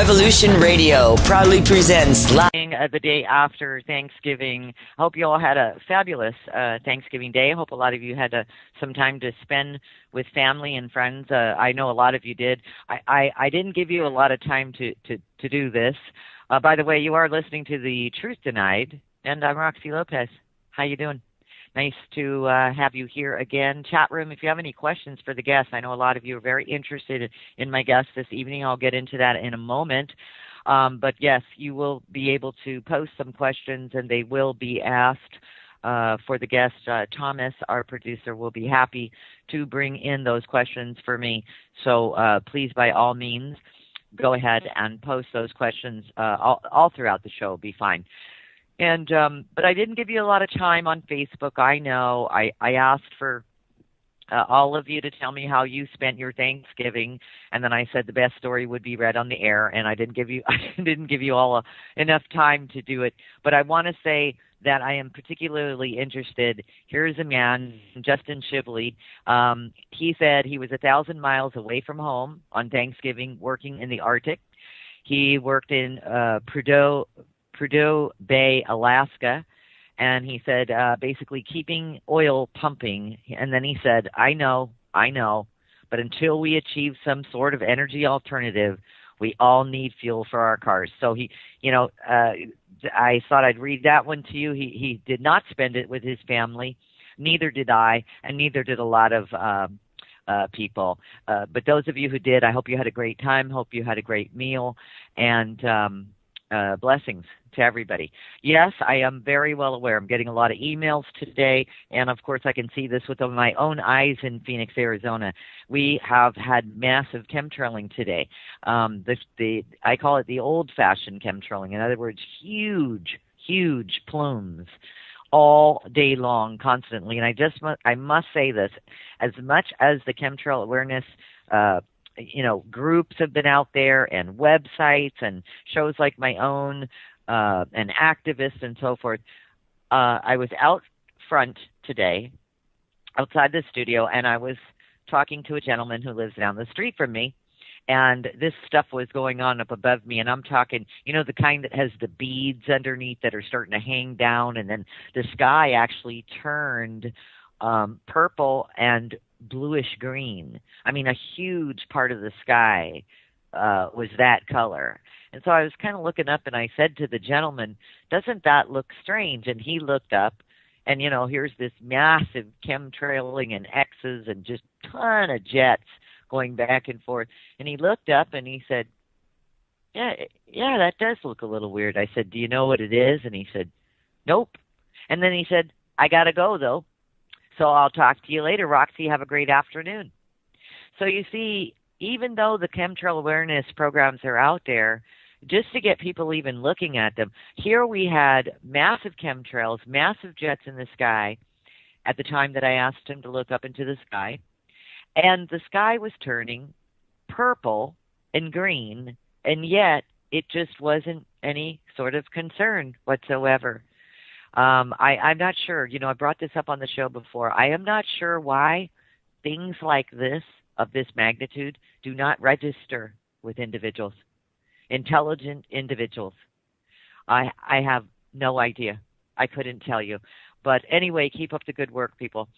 Revolution Radio proudly presents live the day after Thanksgiving. I hope you all had a fabulous Thanksgiving day. I hope a lot of you had some time to spend with family and friends. I know a lot of you did. I didn't give you a lot of time to do this. By the way, you are listening to The Truth Denied, and I'm Roxy Lopez. How you doing? Nice to have you here again. Chat room, if you have any questions for the guests, I know a lot of you are very interested in my guest this evening. I'll get into that in a moment. But yes, you will be able to post some questions, and they will be asked for the guest. Thomas, our producer, will be happy to bring in those questions for me. So please, by all means, go ahead and post those questions all throughout the show. It'll be fine. And but I didn't give you a lot of time on Facebook. I know I asked for all of you to tell me how you spent your Thanksgiving, and then I said the best story would be read on the air, and I didn't give you all enough time to do it. But I want to say that I am particularly interested. Here's a man, Justin Shibley. He said he was 1,000 miles away from home on Thanksgiving, working in the Arctic. He worked in Prudhoe Bay, Alaska, and he said basically keeping oil pumping. And then he said, I know, but until we achieve some sort of energy alternative, we all need fuel for our cars. So he, I thought I'd read that one to you. He did not spend it with his family. Neither did I, and neither did a lot of people. But those of you who did, I hope you had a great time. Hope you had a great meal, and blessings to everybody. Yes, I am very well aware. I'm getting a lot of emails today, and of course I can see this with my own eyes in Phoenix, Arizona. We have had massive chemtrailing today. I call it the old-fashioned chemtrailing. In other words, huge plumes all day long, constantly. And I must say this: as much as the chemtrail awareness groups have been out there, and websites and shows like my own, and activists and so forth. I was out front today, outside the studio, and I was talking to a gentleman who lives down the street from me, and this stuff was going on up above me, and I'm talking, the kind that has the beads underneath that are starting to hang down, and then the sky actually turned purple and bluish green. I mean, a huge part of the sky was that color. And so I was kind of looking up, and I said to the gentleman, doesn't that look strange? And he looked up, and, here's this massive chemtrailing and X's and just ton of jets going back and forth. And he looked up, and he said, yeah, that does look a little weird. I said, do you know what it is? And he said, nope. And then he said, I got to go, though. So I'll talk to you later, Roxy. Have a great afternoon. So you see, even though the chemtrail awareness programs are out there, just to get people even looking at them, here we had massive chemtrails, massive jets in the sky at the time that I asked him to look up into the sky. And the sky was turning purple and green, and yet it just wasn't any sort of concern whatsoever. I'm not sure. I brought this up on the show before. I am not sure why things like this, of this magnitude, do not register with individuals, intelligent individuals. I have no idea. I couldn't tell you. But anyway, keep up the good work, people.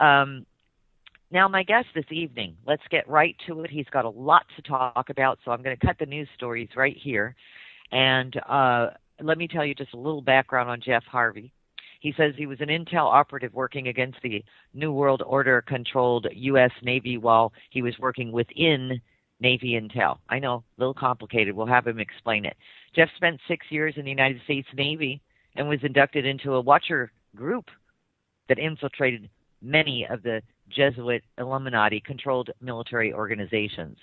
Now, my guest this evening, let's get right to it. He's got a lot to talk about, so I'm going to cut the news stories right here. And let me tell you just a little background on Jef Harvey. He says he was an intel operative working against the New World Order-controlled U.S. Navy while he was working within Navy intel. I know, a little complicated. We'll have him explain it. Jef spent 6 years in the United States Navy and was inducted into a watcher group that infiltrated many of the Jesuit Illuminati-controlled military organizations.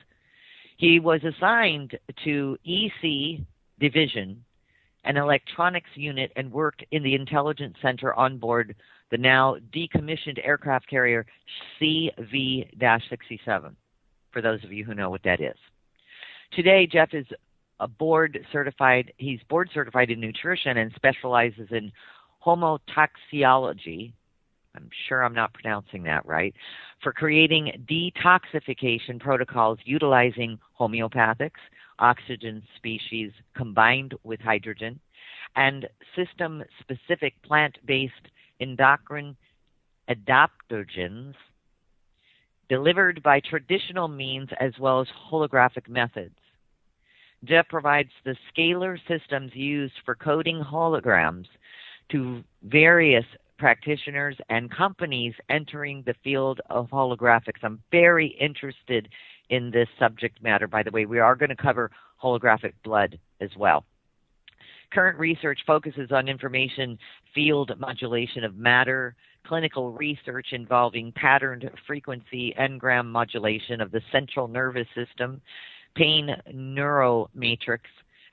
He was assigned to EC Division, an electronics unit, and worked in the intelligence center on board the now decommissioned aircraft carrier CV-67, for those of you who know what that is. Today, Jef is he's board certified in nutrition and specializes in homotoxiology. I'm sure I'm not pronouncing that right, for creating detoxification protocols utilizing homeopathics, oxygen species combined with hydrogen, and system-specific plant-based endocrine adaptogens delivered by traditional means as well as holographic methods. Jef provides the scalar systems used for coding holograms to various practitioners and companies entering the field of holographics. I'm very interested in this subject matter. By the way, we are going to cover holographic blood as well. Current research focuses on information field modulation of matter, clinical research involving patterned frequency engram modulation of the central nervous system, pain neuromatrix,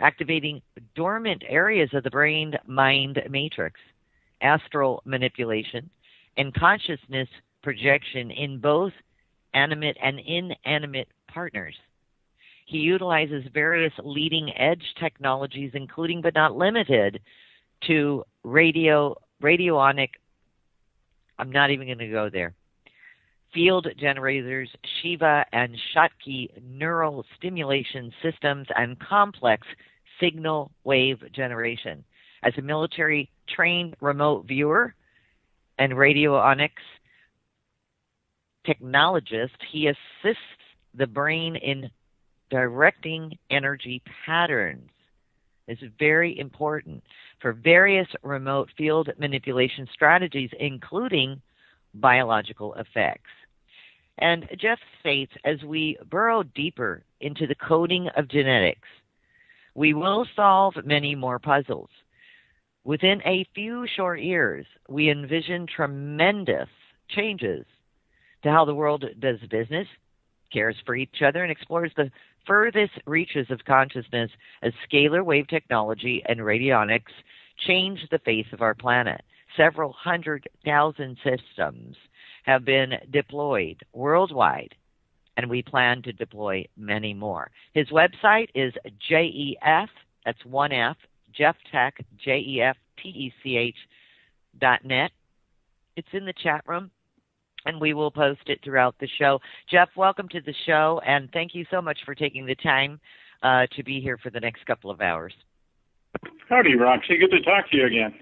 activating dormant areas of the brain-mind matrix, astral manipulation, and consciousness projection in both animate and inanimate partners. He utilizes various leading-edge technologies, including but not limited to radionic, I'm not even going to go there, field generators, shiva and shakti neuro-stimulation systems, and complex signal wave generation. As a military-trained remote viewer and radionics technologist, he assists the brain in directing energy patterns. It's very important for various remote field manipulation strategies, including biological effects. And Jef states, as we burrow deeper into the coding of genetics, we will solve many more puzzles. Within a few short years, we envision tremendous changes to how the world does business, cares for each other, and explores the furthest reaches of consciousness as scalar wave technology and radionics change the face of our planet. Several 100,000 systems have been deployed worldwide, and we plan to deploy many more. His website is JEF, that's one F, JefTech, JEFTECH.net. It's in the chat room, and we will post it throughout the show. Jef, welcome to the show, and thank you so much for taking the time to be here for the next couple of hours. Howdy, Roxy. Good to talk to you again.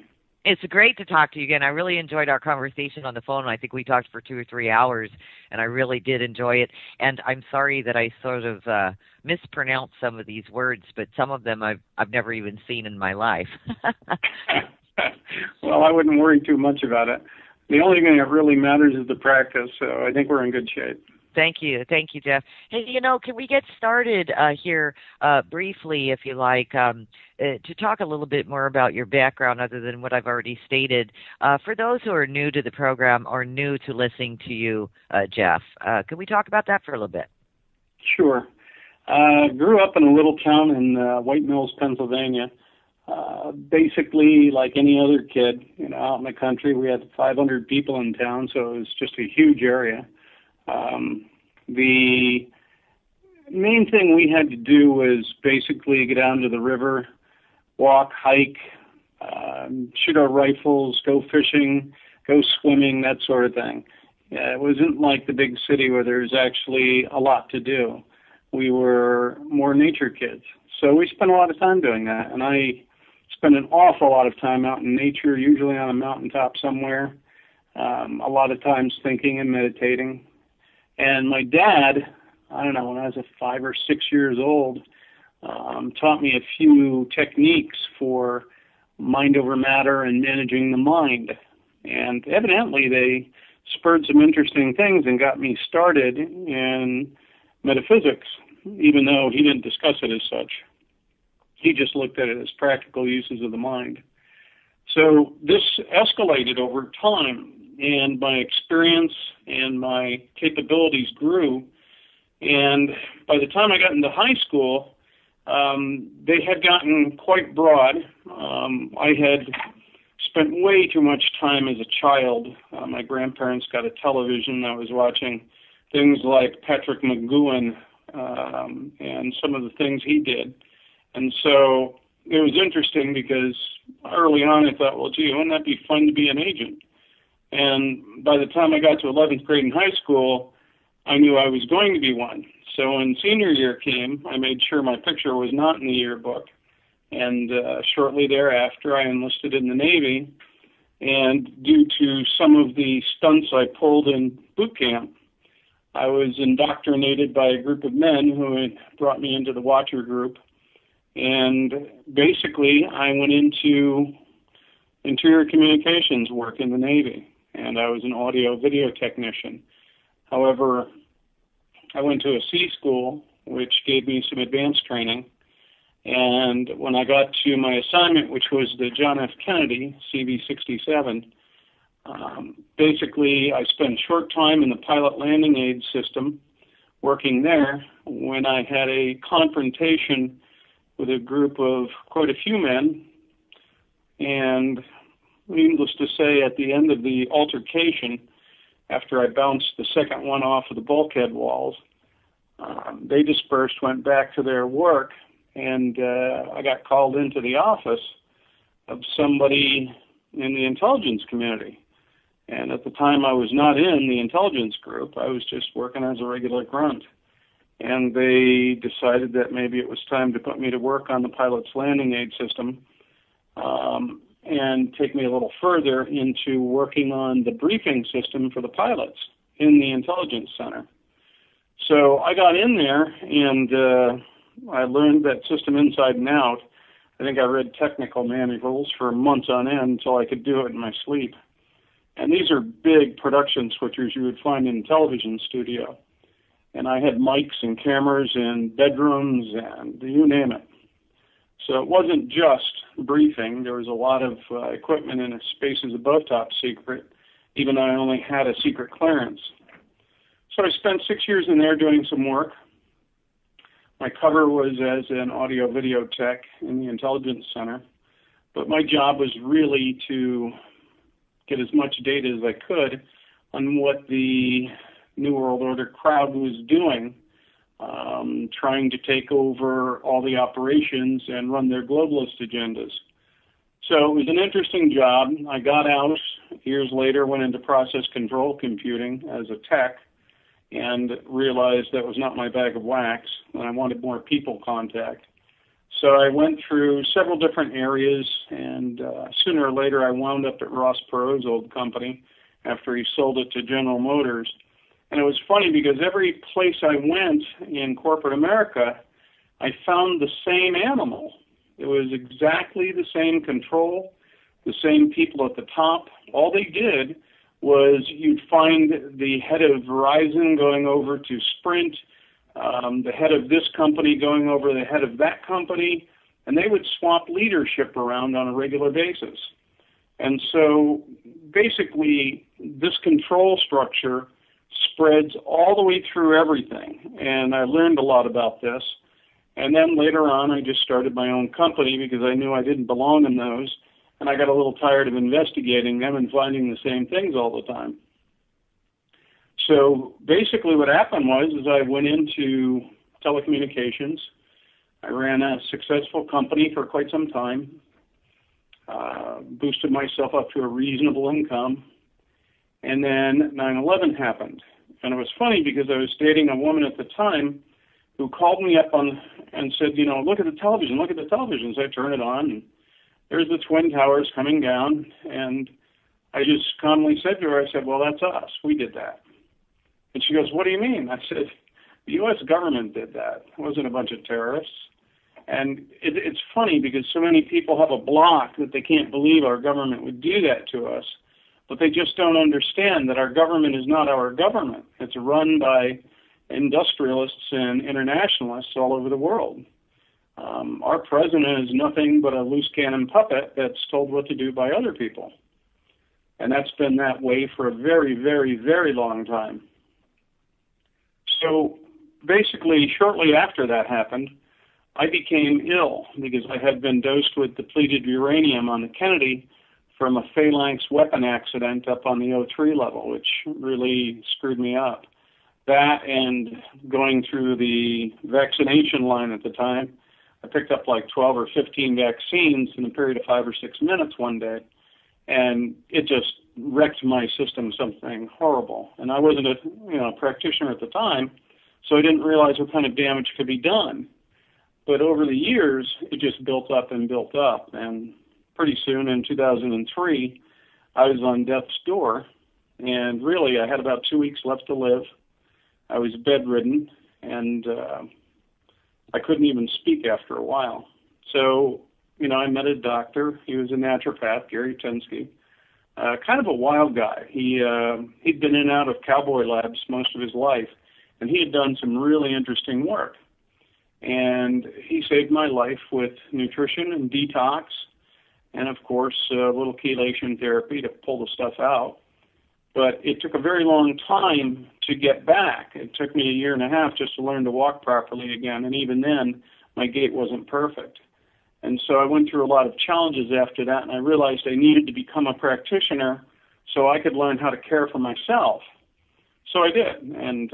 It's great to talk to you again. I really enjoyed our conversation on the phone. I think we talked for 2 or 3 hours, and I really did enjoy it. And I'm sorry that I sort of mispronounced some of these words, but some of them I've never even seen in my life. Well, I wouldn't worry too much about it. The only thing that really matters is the practice, so I think we're in good shape. Thank you, Jef. Hey, can we get started here briefly, if you like, to talk a little bit more about your background other than what I've already stated? For those who are new to the program or new to listening to you, Jef, can we talk about that for a little bit? Sure. Grew up in a little town in White Mills, Pennsylvania. Basically, like any other kid, out in the country, we had 500 people in town, so it was just a huge area. The main thing we had to do was basically get down to the river, walk, hike, shoot our rifles, go fishing, go swimming, that sort of thing. It wasn't like the big city where there's actually a lot to do. We were more nature kids. So we spent a lot of time doing that, and I spent an awful lot of time out in nature, usually on a mountaintop somewhere, a lot of times thinking and meditating. And my dad, I don't know, when I was 5 or 6 years old, taught me a few techniques for mind over matter and managing the mind. And evidently they spurred some interesting things and got me started in metaphysics, even though he didn't discuss it as such. He just looked at it as practical uses of the mind. So this escalated over time, and my experience and my capabilities grew. And by the time I got into high school, they had gotten quite broad. I had spent way too much time as a child. My grandparents got a television. I was watching things like Patrick McGowan and some of the things he did. And so it was interesting because early on I thought, well, gee, wouldn't that be fun to be an agent? And by the time I got to 11th grade in high school, I knew I was going to be one. So when senior year came, I made sure my picture was not in the yearbook. And shortly thereafter, I enlisted in the Navy. And due to some of the stunts I pulled in boot camp, I was indoctrinated by a group of men who had brought me into the Watcher group. And basically, I went into interior communications work in the Navy, and I was an audio-video technician. However, I went to a sea school, which gave me some advanced training. And when I got to my assignment, which was the John F. Kennedy, CV-67, basically I spent a short time in the pilot landing aid system working there when I had a confrontation with a group of quite a few men. And needless to say, at the end of the altercation, after I bounced the second one off of the bulkhead walls, they dispersed, went back to their work, and I got called into the office of somebody in the intelligence community. And at the time, I was not in the intelligence group. I was just working as a regular grunt. And they decided that maybe it was time to put me to work on the pilot's landing aid system and take me a little further into working on the briefing system for the pilots in the intelligence center. So I got in there, and I learned that system inside and out. I think I read technical manuals for months on end until I could do it in my sleep. And these are big production switchers you would find in a television studio. And I had mics and cameras in bedrooms and you name it. So it wasn't just briefing. There was a lot of equipment in spaces above top secret, even though I only had a secret clearance. So I spent 6 years in there doing some work. My cover was as an audio-video tech in the intelligence center. But my job was really to get as much data as I could on what the New World Order crowd was doing, trying to take over all the operations and run their globalist agendas. So it was an interesting job. I got out years later, went into process control computing as a tech, and realized that was not my bag of wax, and I wanted more people contact. So I went through several different areas, and sooner or later I wound up at Ross Perot's old company after he sold it to General Motors. And it was funny because every place I went in corporate America, I found the same animal. It was exactly the same control, the same people at the top. All they did was you'd find the head of Verizon going over to Sprint, the head of this company going over the head of that company, and they would swap leadership around on a regular basis. And so basically this control structure spreads all the way through everything, and I learned a lot about this. And then later on, I just started my own company because I knew I didn't belong in those, and I got a little tired of investigating them and finding the same things all the time. So basically what happened was I went into telecommunications. I ran a successful company for quite some time, boosted myself up to a reasonable income, and then 9/11 happened. And it was funny because I was dating a woman at the time who called me up and said, look at the television, look at the television. So I turned it on, and there's the Twin Towers coming down. And I just calmly said to her, I said, well, that's us. We did that. And she goes, what do you mean? I said, the U.S. government did that. It wasn't a bunch of terrorists. And it's funny because so many people have a block that they can't believe our government would do that to us. But they just don't understand that our government is not our government. It's run by industrialists and internationalists all over the world. Our president is nothing but a loose cannon puppet that's told what to do by other people. And that's been that way for a very, very, very long time. So basically, shortly after that happened, I became ill because I had been dosed with depleted uranium on the Kennedy from a phalanx weapon accident up on the O3 level, which really screwed me up. That and going through the vaccination line at the time, I picked up like 12 or 15 vaccines in a period of 5 or 6 minutes one day. and it just wrecked my system, something horrible. And I wasn't a practitioner at the time, so I didn't realize what kind of damage could be done. But over the years, it just built up and built up. And pretty soon, in 2003, I was on death's door. And really, I had about 2 weeks left to live. I was bedridden, and I couldn't even speak after a while. So, I met a doctor. He was a naturopath, Gary Tensky. Kind of a wild guy. He'd been in and out of cowboy labs most of his life, and he had done some really interesting work. And he saved my life with nutrition and detox, and of course, a little chelation therapy to pull the stuff out. But it took a very long time to get back. It took me 1.5 years just to learn to walk properly again, and even then, my gait wasn't perfect. And so I went through a lot of challenges after that, and I realized I needed to become a practitioner so I could learn how to care for myself. So I did, and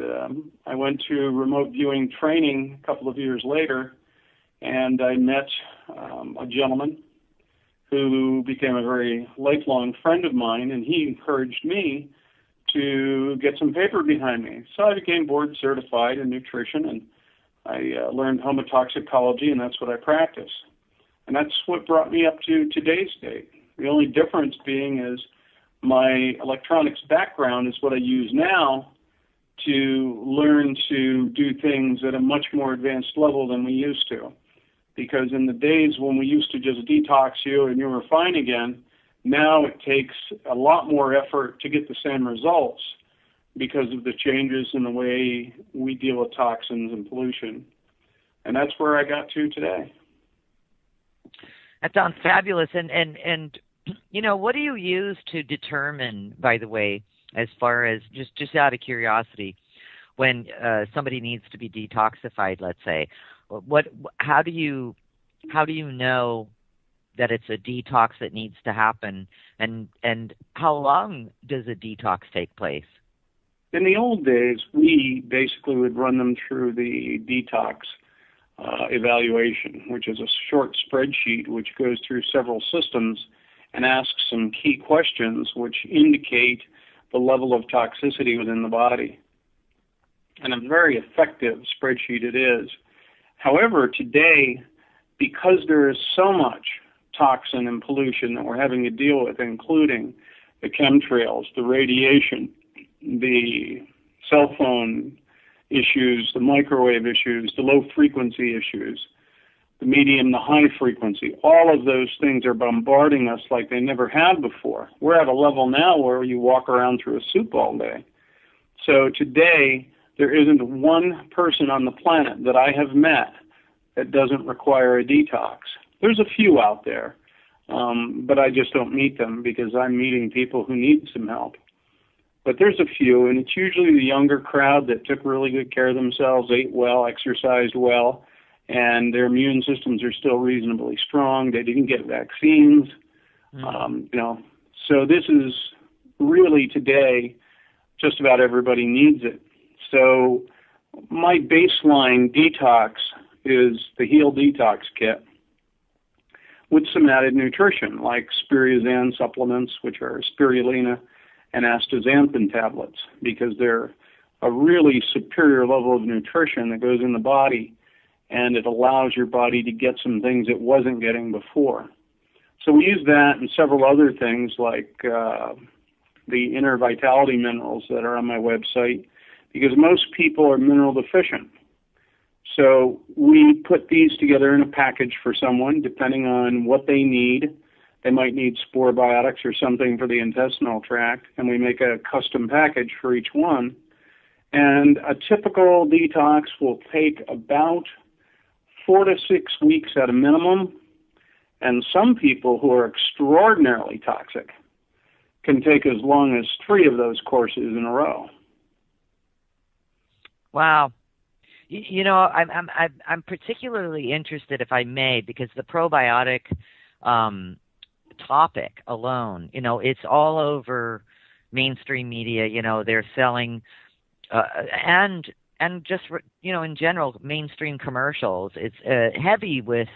I went to remote viewing training a couple of years later, and I met a gentleman who became a very lifelong friend of mine, and he encouraged me to get some paper behind me. So I became board certified in nutrition, and I learned homotoxicology, and that's what I practice. And that's what brought me up to today's date. The only difference being is my electronics background is what I use now to learn to do things at a much more advanced level than we used to. Because in the days when we used to just detox you and you were fine again, now it takes a lot more effort to get the same results because of the changes in the way we deal with toxins and pollution. And that's where I got to today. That sounds fabulous. And what do you use to determine, by the way, as far as just out of curiosity, when somebody needs to be detoxified, let's say, how do you know that it's a detox that needs to happen, and how long does a detox take place? In the old days, we basically would run them through the detox evaluation, which is a short spreadsheet which goes through several systems and asks some key questions which indicate the level of toxicity within the body. And a very effective spreadsheet it is. However, today, because there is so much toxin and pollution that we're having to deal with, including the chemtrails, the radiation, the cell phone issues, the microwave issues, the low frequency issues, the medium, the high frequency, all of those things are bombarding us like they never have before. We're at a level now where you walk around through a soup all day. So today, there isn't one person on the planet that I have met that doesn't require a detox. There's a few out there, but I just don't meet them because I'm meeting people who need some help. But there's a few, and it's usually the younger crowd that took really good care of themselves, ate well, exercised well, and their immune systems are still reasonably strong. They didn't get vaccines. So this is really today, just about everybody needs it. So my baseline detox is the Heal Detox Kit with some added nutrition like spirulina supplements, which are spirulina and astaxanthin tablets, because they're a really superior level of nutrition that goes in the body, and it allows your body to get some things it wasn't getting before. So we use that and several other things like the inner vitality minerals that are on my website, because most people are mineral deficient. So we put these together in a package for someone, depending on what they need. They might need spore biotics or something for the intestinal tract, and we make a custom package for each one. And a typical detox will take about 4 to 6 weeks at a minimum, and some people who are extraordinarily toxic can take as long as 3 of those courses in a row. Wow. I'm particularly interested, if I may, because the probiotic topic alone, it's all over mainstream media. They're selling and just in general mainstream commercials. It's heavy with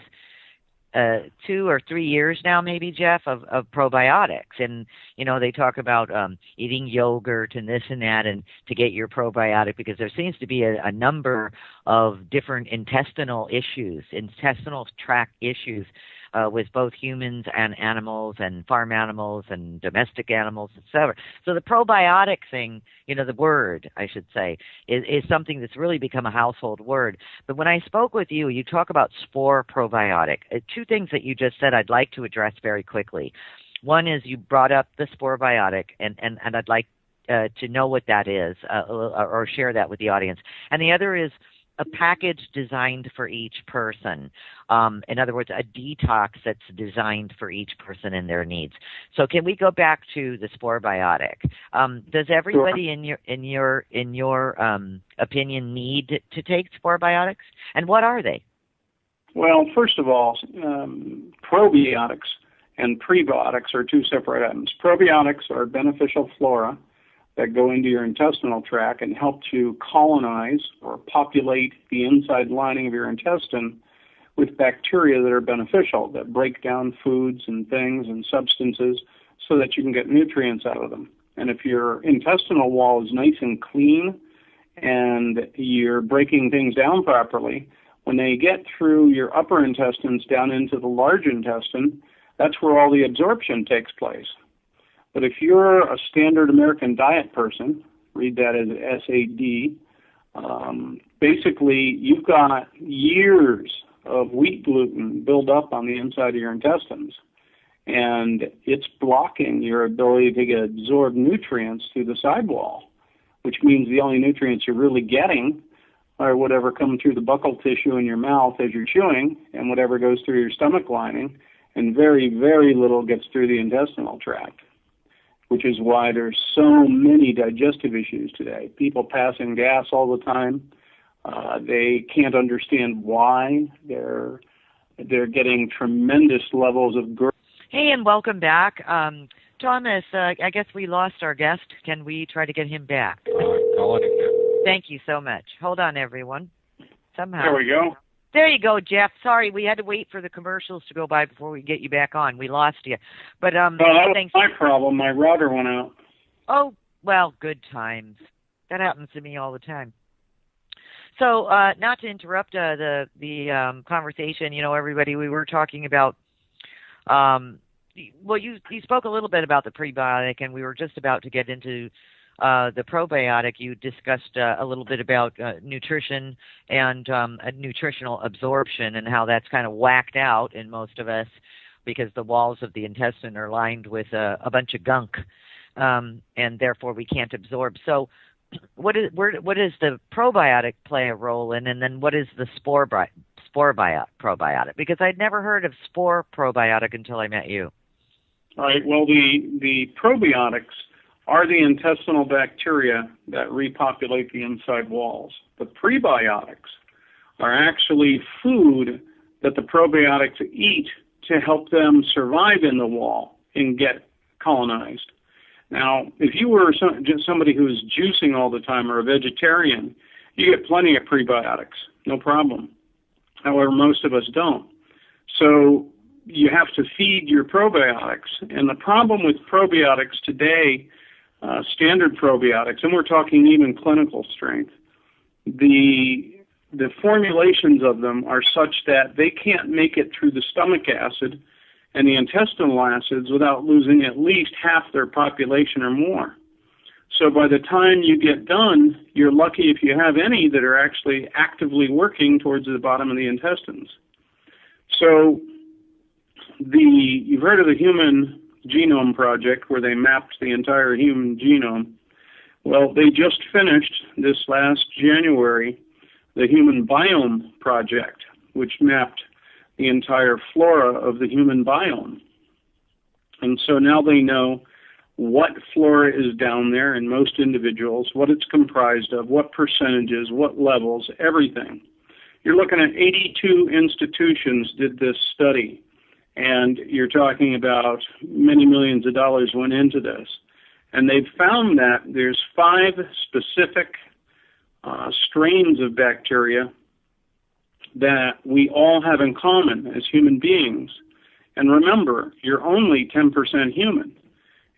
2 or 3 years now, maybe, Jef, of probiotics. And, they talk about eating yogurt and this and that and to get your probiotic, because there seems to be a number of different intestinal tract issues with both humans and animals and farm animals and domestic animals, etc. So the probiotic thing, the word, I should say, is something that's really become a household word. But when I spoke with you, you talk about spore probiotic. 2 things that you just said I'd like to address very quickly. One is you brought up the spore biotic, and I'd like to know what that is or share that with the audience. And the other is a package designed for each person. In other words, a detox that's designed for each person and their needs. So can we go back to the spore biotic? Does everybody in your opinion need to take spore biotics? And what are they? Well, first of all, probiotics and prebiotics are 2 separate items. Probiotics are beneficial flora that go into your intestinal tract and help to colonize or populate the inside lining of your intestine with bacteria that are beneficial, that break down foods and things and substances so that you can get nutrients out of them. And if your intestinal wall is nice and clean and you're breaking things down properly, when they get through your upper intestines down into the large intestine, that's where all the absorption takes place. But if you're a standard American diet person, read that as SAD, basically you've got years of wheat gluten build up on the inside of your intestines, and it's blocking your ability to get absorbed nutrients through the sidewall, which means the only nutrients you're really getting are whatever come through the buccal tissue in your mouth as you're chewing and whatever goes through your stomach lining, and very, very little gets through the intestinal tract, which is why there's so many digestive issues today. People passing gas all the time. They can't understand why. They're getting tremendous levels of growth. Hey, and welcome back. Thomas, I guess we lost our guest. Can we try to get him back? Calling him now. Thank you so much. Hold on, everyone. Somehow. There we go. There you go, Jef. Sorry, we had to wait for the commercials to go by before we get you back on. We lost you. But that was my problem. My router went out. Oh, well, good times. That happens to me all the time. So, not to interrupt the conversation, everybody, we were talking about, you spoke a little bit about the prebiotic, and we were just about to get into the probiotic. You discussed a little bit about nutrition and nutritional absorption and how that's kind of whacked out in most of us because the walls of the intestine are lined with a bunch of gunk, and therefore we can't absorb. So what does the probiotic play a role in, and then what is the spore probiotic? Because I'd never heard of spore probiotic until I met you. All right. Well, the probiotics are the intestinal bacteria that repopulate the inside walls. The prebiotics are actually food that the probiotics eat to help them survive in the wall and get colonized. Now, if you were just somebody who's juicing all the time or a vegetarian, you get plenty of prebiotics, no problem. However, most of us don't. So you have to feed your probiotics. And the problem with probiotics today, standard probiotics, and we're talking even clinical strength, the formulations of them are such that they can't make it through the stomach acid and the intestinal acids without losing at least half their population or more. So by the time you get done, you're lucky if you have any that are actually actively working towards the bottom of the intestines. So you've heard of the Human Genome Project, where they mapped the entire human genome. Well, they just finished this last January the Human Biome Project, which mapped the entire flora of the human biome. And so now they know what flora is down there in most individuals, what it's comprised of, what percentages, what levels, everything. You're looking at 82 institutions did this study, and you're talking about many millions of dollars went into this. And they've found that there's 5 specific strains of bacteria that we all have in common as human beings. And remember, you're only 10% human.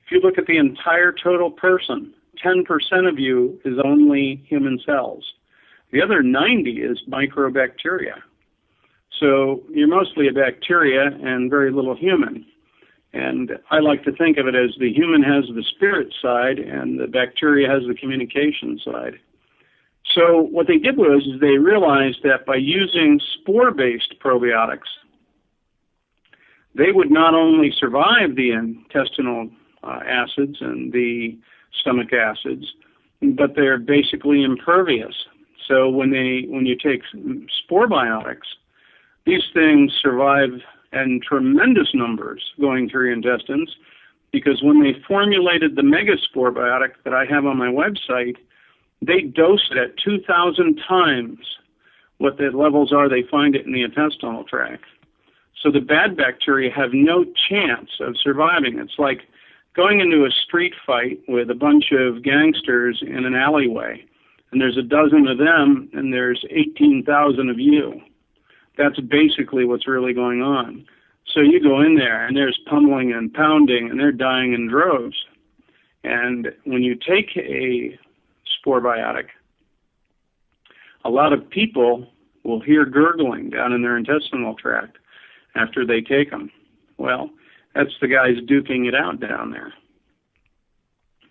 If you look at the entire total person, 10% of you is only human cells. The other 90 is microbacteria. So you're mostly a bacteria and very little human. And I like to think of it as the human has the spirit side and the bacteria has the communication side. So what they did was is they realized that by using spore-based probiotics, they would not only survive the intestinal acids and the stomach acids, but they're basically impervious. So when you take spore biotics, these things survive in tremendous numbers going through your intestines, because when they formulated the megaspore biotic that I have on my website, they dose it at 2,000 times what the levels are they find it in the intestinal tract. So the bad bacteria have no chance of surviving. It's like going into a street fight with a bunch of gangsters in an alleyway, and there's a dozen of them, and there's 18,000 of you. That's basically what's really going on. So you go in there, and there's pummeling and pounding, and they're dying in droves. And when you take a spore biotic, a lot of people will hear gurgling down in their intestinal tract after they take them. Well, that's the guys duking it out down there.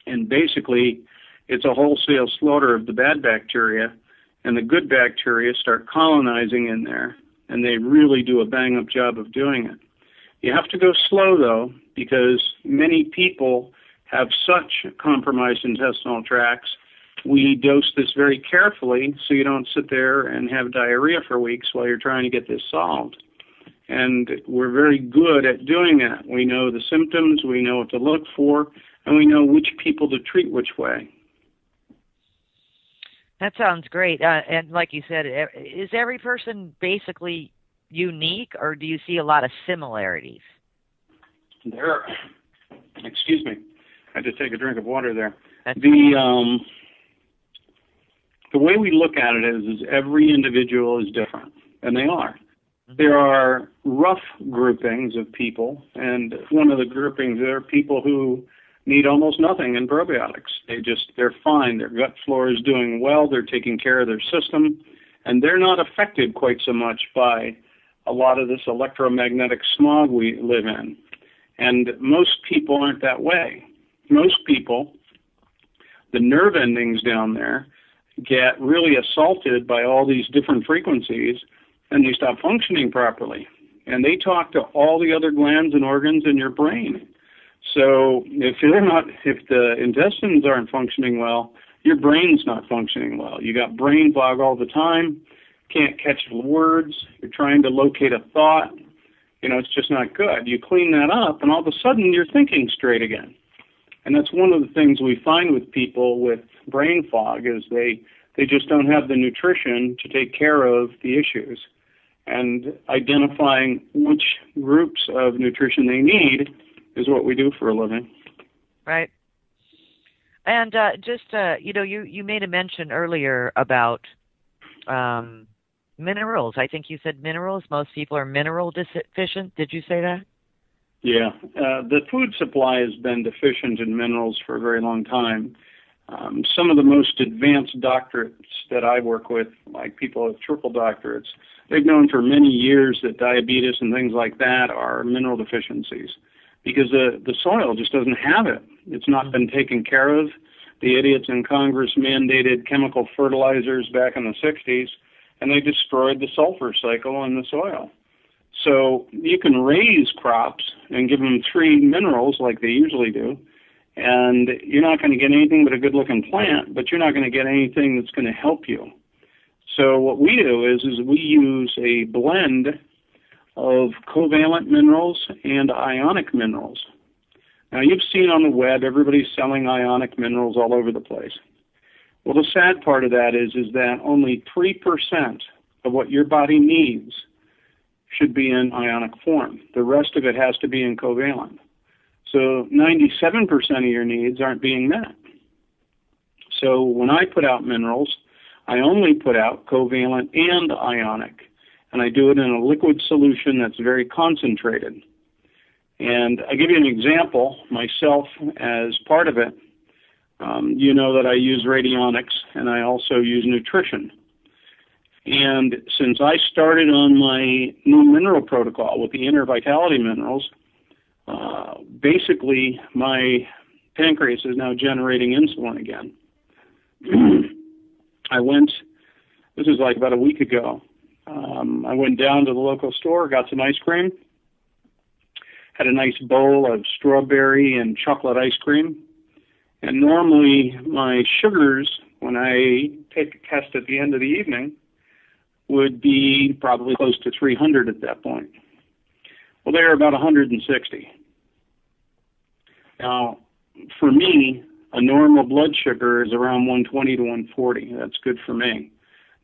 And basically, it's a wholesale slaughter of the bad bacteria, and the good bacteria start colonizing in there, and they really do a bang-up job of doing it. You have to go slow, though, because many people have such compromised intestinal tracts. We dose this very carefully so you don't sit there and have diarrhea for weeks while you're trying to get this solved. And we're very good at doing that. We know the symptoms, we know what to look for, and we know which people to treat which way. That sounds great. And like you said, is every person basically unique, or do you see a lot of similarities? Excuse me, I had to take a drink of water there. The way we look at it is every individual is different, and they are. There are rough groupings of people, and one of the groupings, there are people who need almost nothing in probiotics. They're fine. Their gut flora is doing well. They're taking care of their system, and they're not affected quite so much by a lot of this electromagnetic smog we live in. And most people aren't that way. Most people, the nerve endings down there, get really assaulted by all these different frequencies, and they stop functioning properly. And they talk to all the other glands and organs in your brain. So if the intestines aren't functioning well, your brain's not functioning well. You got brain fog all the time, can't catch words, you're trying to locate a thought. It's just not good. You clean that up, and all of a sudden you're thinking straight again. And that's one of the things we find with people with brain fog is they just don't have the nutrition to take care of the issues. And identifying which groups of nutrition they need is what we do for a living. Right. And you made a mention earlier about minerals. I think you said minerals. Most people are mineral deficient. Did you say that? Yeah. The food supply has been deficient in minerals for a very long time. Some of the most advanced doctorates that I work with, like people with triple doctorates, they've known for many years that diabetes and things like that are mineral deficiencies because the soil just doesn't have it. It's not been taken care of. The idiots in Congress mandated chemical fertilizers back in the 60s, and they destroyed the sulfur cycle in the soil. So you can raise crops and give them 3 minerals like they usually do, and you're not going to get anything but a good-looking plant, but you're not going to get anything that's going to help you. So what we do is we use a blend of covalent minerals and ionic minerals. Now, you've seen on the web, everybody's selling ionic minerals all over the place. Well, the sad part of that is that only 3% of what your body needs should be in ionic form. The rest of it has to be in covalent. So 97% of your needs aren't being met. So when I put out minerals, I only put out covalent and ionic. and I do it in a liquid solution that's very concentrated. And I give you an example, myself as part of it. You know that I use Radionics, and I also use nutrition. And since I started on my new mineral protocol with the inner vitality minerals, basically my pancreas is now generating insulin again. This is like about a week ago, I went down to the local store, got some ice cream, had a nice bowl of strawberry and chocolate ice cream. And normally my sugars, when I take a test at the end of the evening, would be probably close to 300 at that point. Well, they're about 160. Now, for me, a normal blood sugar is around 120 to 140. That's good for me.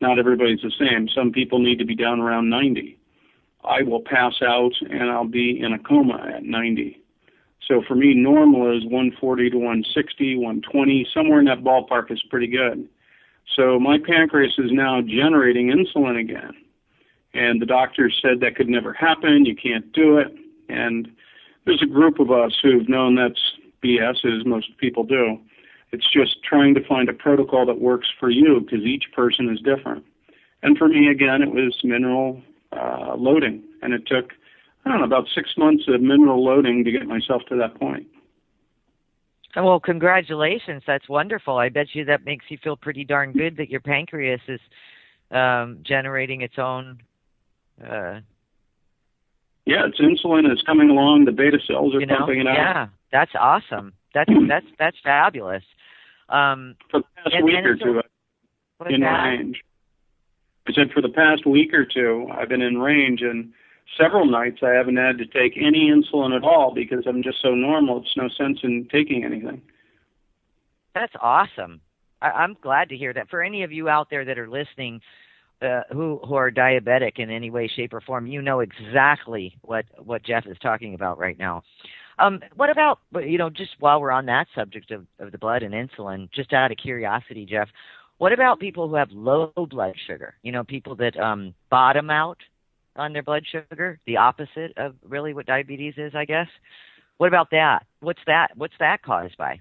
Not everybody's the same. Some people need to be down around 90. I will pass out and I'll be in a coma at 90. So for me, normal is 140 to 160, 120. Somewhere in that ballpark is pretty good. So my pancreas is now generating insulin again. And the doctor said that could never happen. You can't do it. And there's a group of us who've known that's BS, as most people do. It's just trying to find a protocol that works for you because each person is different. And for me, again, it was mineral loading. And it took, I don't know, about 6 months of mineral loading to get myself to that point. Well, congratulations. That's wonderful. I bet you that makes you feel pretty darn good that your pancreas is generating its own. Yeah, its insulin is coming along. The beta cells are pumping it out. Yeah, that's awesome. That's fabulous. For the past week or two, in range. I said for the past week or two, I've been in range, and several nights I haven't had to take any insulin at all because I'm just so normal. It's no sense in taking anything. That's awesome. I'm glad to hear that. For any of you out there that are listening who are diabetic in any way, shape, or form, you know exactly what Jef is talking about right now. What about, just while we're on that subject of the blood and insulin, just out of curiosity, Jef, what about people who have low blood sugar? People that bottom out on their blood sugar, the opposite of really what diabetes is, I guess. What about that? What's that caused by?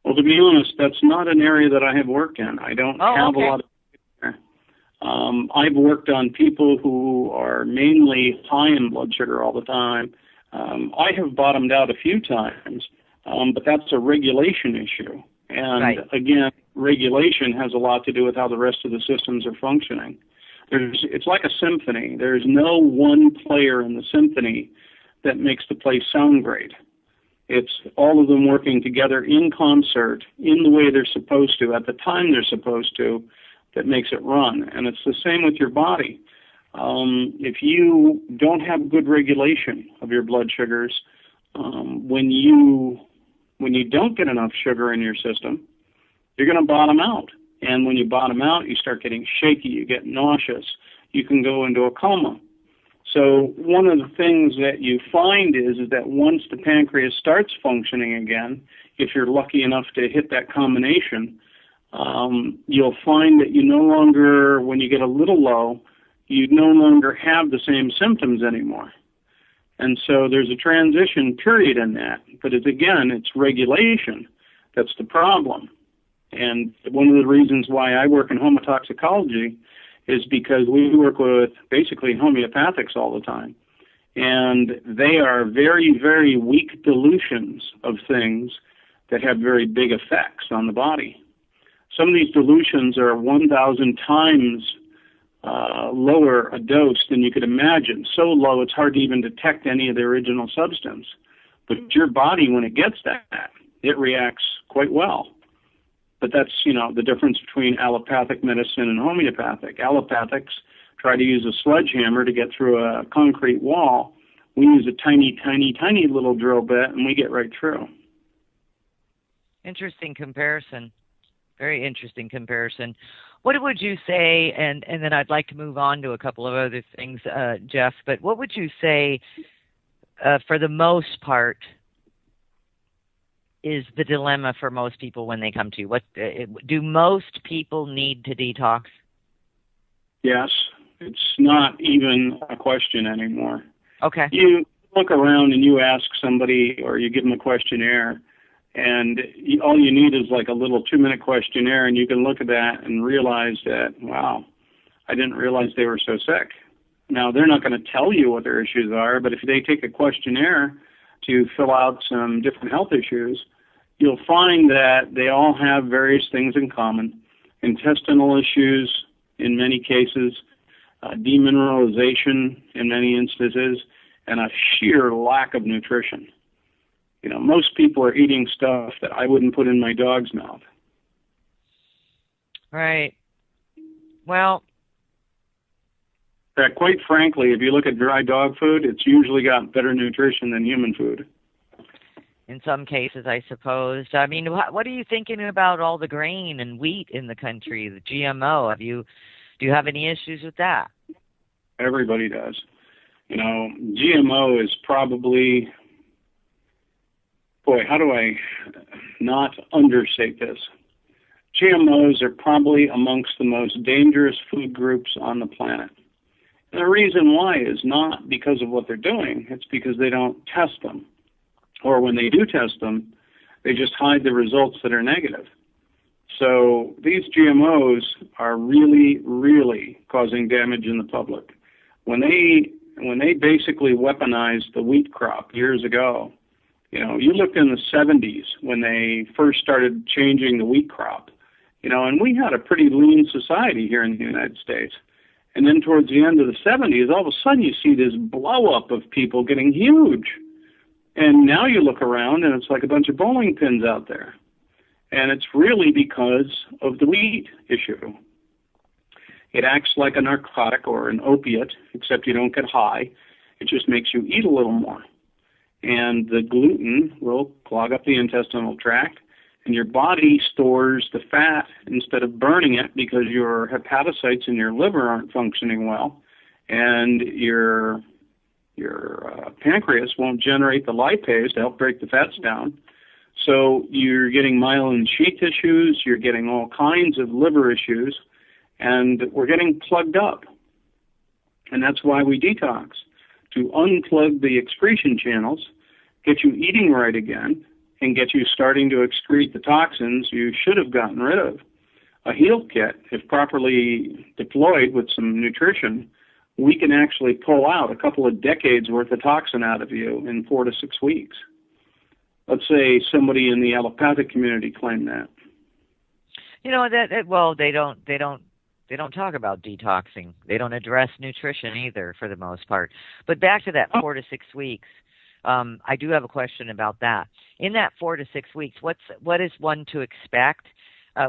Well, to be honest, that's not an area that I have worked in. I don't have a lot of there. I've worked on people who are mainly high in blood sugar all the time. I have bottomed out a few times, but that's a regulation issue. And again, regulation has a lot to do with how the rest of the systems are functioning. It's like a symphony. There's no one player in the symphony that makes the place sound great. It's all of them working together in concert in the way they're supposed to, at the time they're supposed to, that makes it run. And it's the same with your body. If you don't have good regulation of your blood sugars, when you don't get enough sugar in your system, you're going to bottom out. And when you bottom out, you start getting shaky, you get nauseous, you can go into a coma. So one of the things that you find is that once the pancreas starts functioning again, if you're lucky enough to hit that combination, you'll find that you no longer, when you get a little low, you no longer have the same symptoms anymore. And so there's a transition period in that. But it's regulation that's the problem. And one of the reasons why I work in homotoxicology is because we work with basically homeopathics all the time. And they are very, very weak dilutions of things that have very big effects on the body. Some of these dilutions are 1,000 times lower a dose than you could imagine. So low it's hard to even detect any of the original substance. But your body, when it gets that, it reacts quite well. But that's, the difference between allopathic medicine and homeopathic. Allopathics try to use a sledgehammer to get through a concrete wall. We use a tiny, tiny, tiny little drill bit, and we get right through. Interesting comparison. Very interesting comparison. What would you say, and then I'd like to move on to a couple of other things, Jef, but what would you say, for the most part, is the dilemma for most people when they come to you? Do most people need to detox? Yes, It's not even a question anymore. Okay. You look around and you ask somebody, or you give them a questionnaire, and all you need is like a little 2-minute questionnaire, and you can look at that and realize that, wow, I didn't realize they were so sick. Now, they're not going to tell you what their issues are, but if they take a questionnaire to fill out some different health issues, you'll find that they all have various things in common. Intestinal issues in many cases, demineralization in many instances, and a sheer lack of nutrition. You know, most people are eating stuff that I wouldn't put in my dog's mouth. Right. Well, quite frankly, if you look at dry dog food, it's usually got better nutrition than human food. In some cases, I suppose. I mean, what are you thinking about all the grain and wheat in the country, the GMO? Do you have any issues with that? Everybody does. You know, GMO is probably, boy, how do I not understate this? GMOs are probably amongst the most dangerous food groups on the planet. And the reason why is not because of what they're doing, it's because they don't test them. Or when they do test them, they just hide the results that are negative. So these GMOs are really, really causing damage in the public. When they basically weaponized the wheat crop years ago, you know, you look in the 70s when they first started changing the wheat crop, you know, and we had a pretty lean society here in the United States. And then towards the end of the 70s, all of a sudden you see this blow up of people getting huge. And now you look around and it's like a bunch of bowling pins out there. And it's really because of the wheat issue. It acts like a narcotic or an opiate, except you don't get high. It just makes you eat a little more. And the gluten will clog up the intestinal tract, and your body stores the fat instead of burning it because your hepatocytes in your liver aren't functioning well, and your pancreas won't generate the lipase to help break the fats down. So you're getting myelin sheath issues, you're getting all kinds of liver issues, and we're getting plugged up. And that's why we detox, to unplug the excretion channels, get you eating right again, and get you starting to excrete the toxins you should have gotten rid of. A heal kit, if properly deployed with some nutrition, we can actually pull out a couple of decades worth of toxin out of you in 4 to 6 weeks. Let's say somebody in the allopathic community claimed that. You know they don't talk about detoxing. They don't address nutrition either, for the most part. But back to that 4 to 6 weeks, I do have a question about that. In that 4 to 6 weeks, what is one to expect?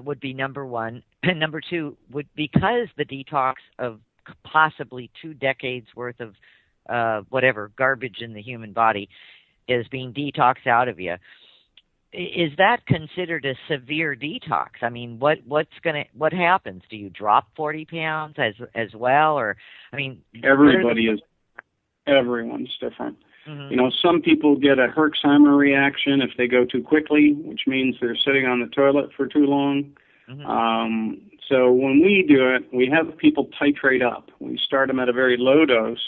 Would be number one, and number two would, because the detox of possibly 2 decades worth of whatever garbage in the human body is being detoxed out of you. Is that considered a severe detox? I mean, what happens? Do you drop 40 pounds as well, or I mean, everyone's different. Mm-hmm. You know, some people get a Herxheimer reaction if they go too quickly, which means they're sitting on the toilet for too long. Mm-hmm. So when we do it, we have people titrate up. We start them at a very low dose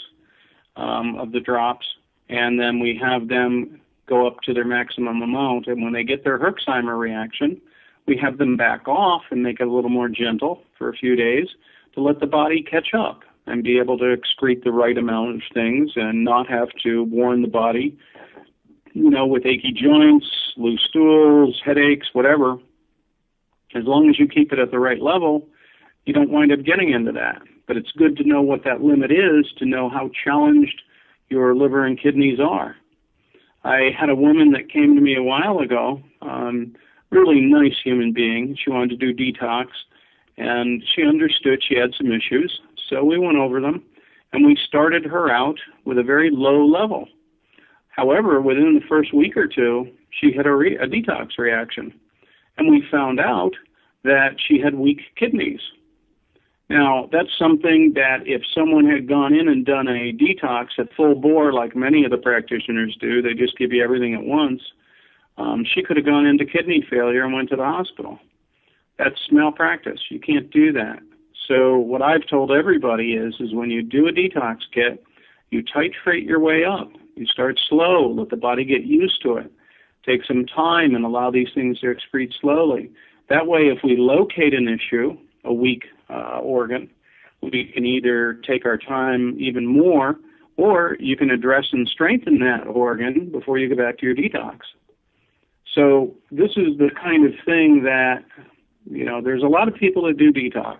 of the drops, and then we have them go up to their maximum amount. And when they get their Herxheimer reaction, we have them back off and make it a little more gentle for a few days to let the body catch up and be able to excrete the right amount of things and not have to warn the body, you know, with achy joints, loose stools, headaches, whatever. As long as you keep it at the right level, you don't wind up getting into that. But it's good to know what that limit is, to know how challenged your liver and kidneys are. I had a woman that came to me a while ago, really nice human being. She wanted to do detox, and she understood she had some issues. So we went over them, and we started her out with a very low level. However, within the first week or two, she had a detox reaction, and we found out that she had weak kidneys. Now, that's something that if someone had gone in and done a detox at full bore, like many of the practitioners do, they just give you everything at once, she could have gone into kidney failure and went to the hospital. That's malpractice. You can't do that. So what I've told everybody is when you do a detox kit, you titrate your way up. You start slow, let the body get used to it. Take some time and allow these things to excrete slowly. That way, if we locate an issue, a weak organ, we can either take our time even more, or you can address and strengthen that organ before you go back to your detox. So this is the kind of thing that, there's a lot of people that do detox.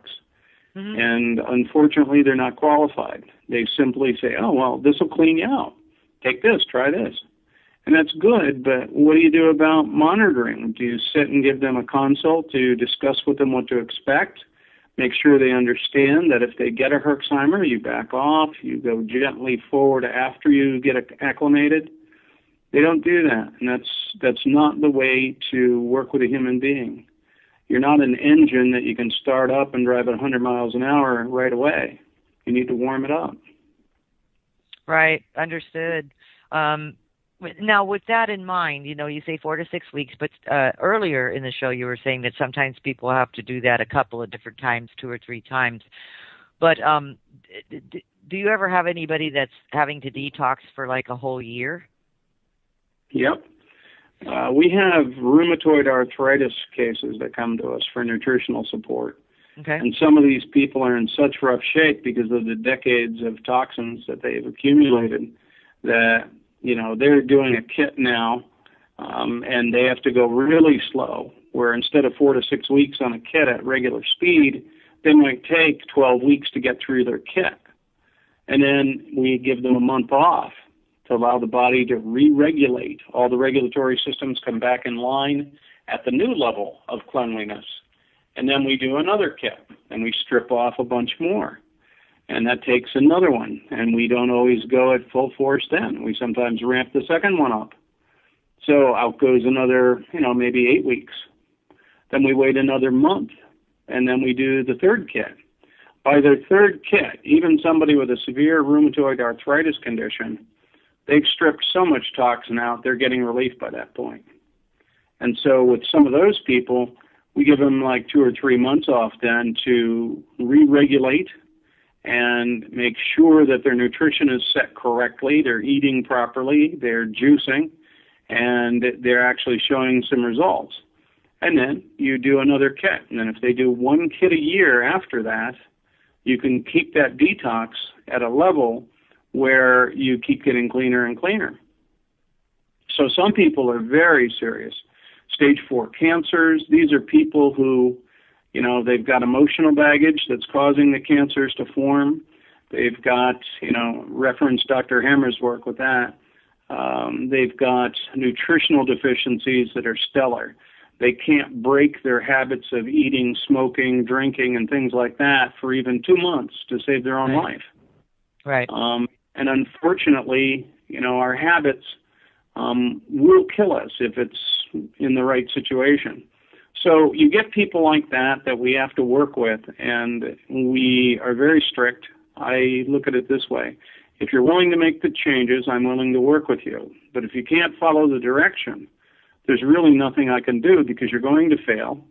Mm-hmm. And unfortunately, they're not qualified. They simply say, oh, well, this will clean you out. Take this, try this. And that's good, but what do you do about monitoring? Do you sit and give them a consult to discuss with them what to expect? Make sure they understand that if they get a Herxheimer, you back off, you go gently forward after you get acclimated. They don't do that, and that's not the way to work with a human being. You're not an engine that you can start up and drive at 100 miles an hour right away. You need to warm it up. Right, understood. Now, with that in mind, you say 4 to 6 weeks, but earlier in the show you were saying that sometimes people have to do that a couple of different times, 2 or 3 times. But do you ever have anybody that's having to detox for like a whole year? Yep. We have rheumatoid arthritis cases that come to us for nutritional support. Okay. And some of these people are in such rough shape because of the decades of toxins that they've accumulated that, they're doing a kit now, and they have to go really slow, where instead of 4 to 6 weeks on a kit at regular speed, they might take 12 weeks to get through their kit. And then we give them a month off to allow the body to re-regulate. All the regulatory systems come back in line at the new level of cleanliness. And then we do another kit, and we strip off a bunch more. And that takes another one, and we don't always go at full force then. We sometimes ramp the second one up. So out goes another, maybe 8 weeks. Then we wait another month, and then we do the third kit. By their third kit, even somebody with a severe rheumatoid arthritis condition, they've stripped so much toxin out, they're getting relief by that point. And so with some of those people, we give them like 2 or 3 months off then to re-regulate and make sure that their nutrition is set correctly, they're eating properly, they're juicing, and they're actually showing some results. And then you do another kit. And then if they do 1 kit a year after that, you can keep that detox at a level where you keep getting cleaner and cleaner. So some people are very serious. Stage 4 cancers, these are people who, they've got emotional baggage that's causing the cancers to form. They've got, reference Dr. Hammer's work with that. They've got nutritional deficiencies that are stellar. They can't break their habits of eating, smoking, drinking, and things like that for even 2 months to save their own life. Right. And unfortunately, our habits will kill us if it's in the right situation. So you get people like that we have to work with, and we are very strict. I look at it this way. If you're willing to make the changes, I'm willing to work with you. But if you can't follow the direction, there's really nothing I can do because you're going to fail,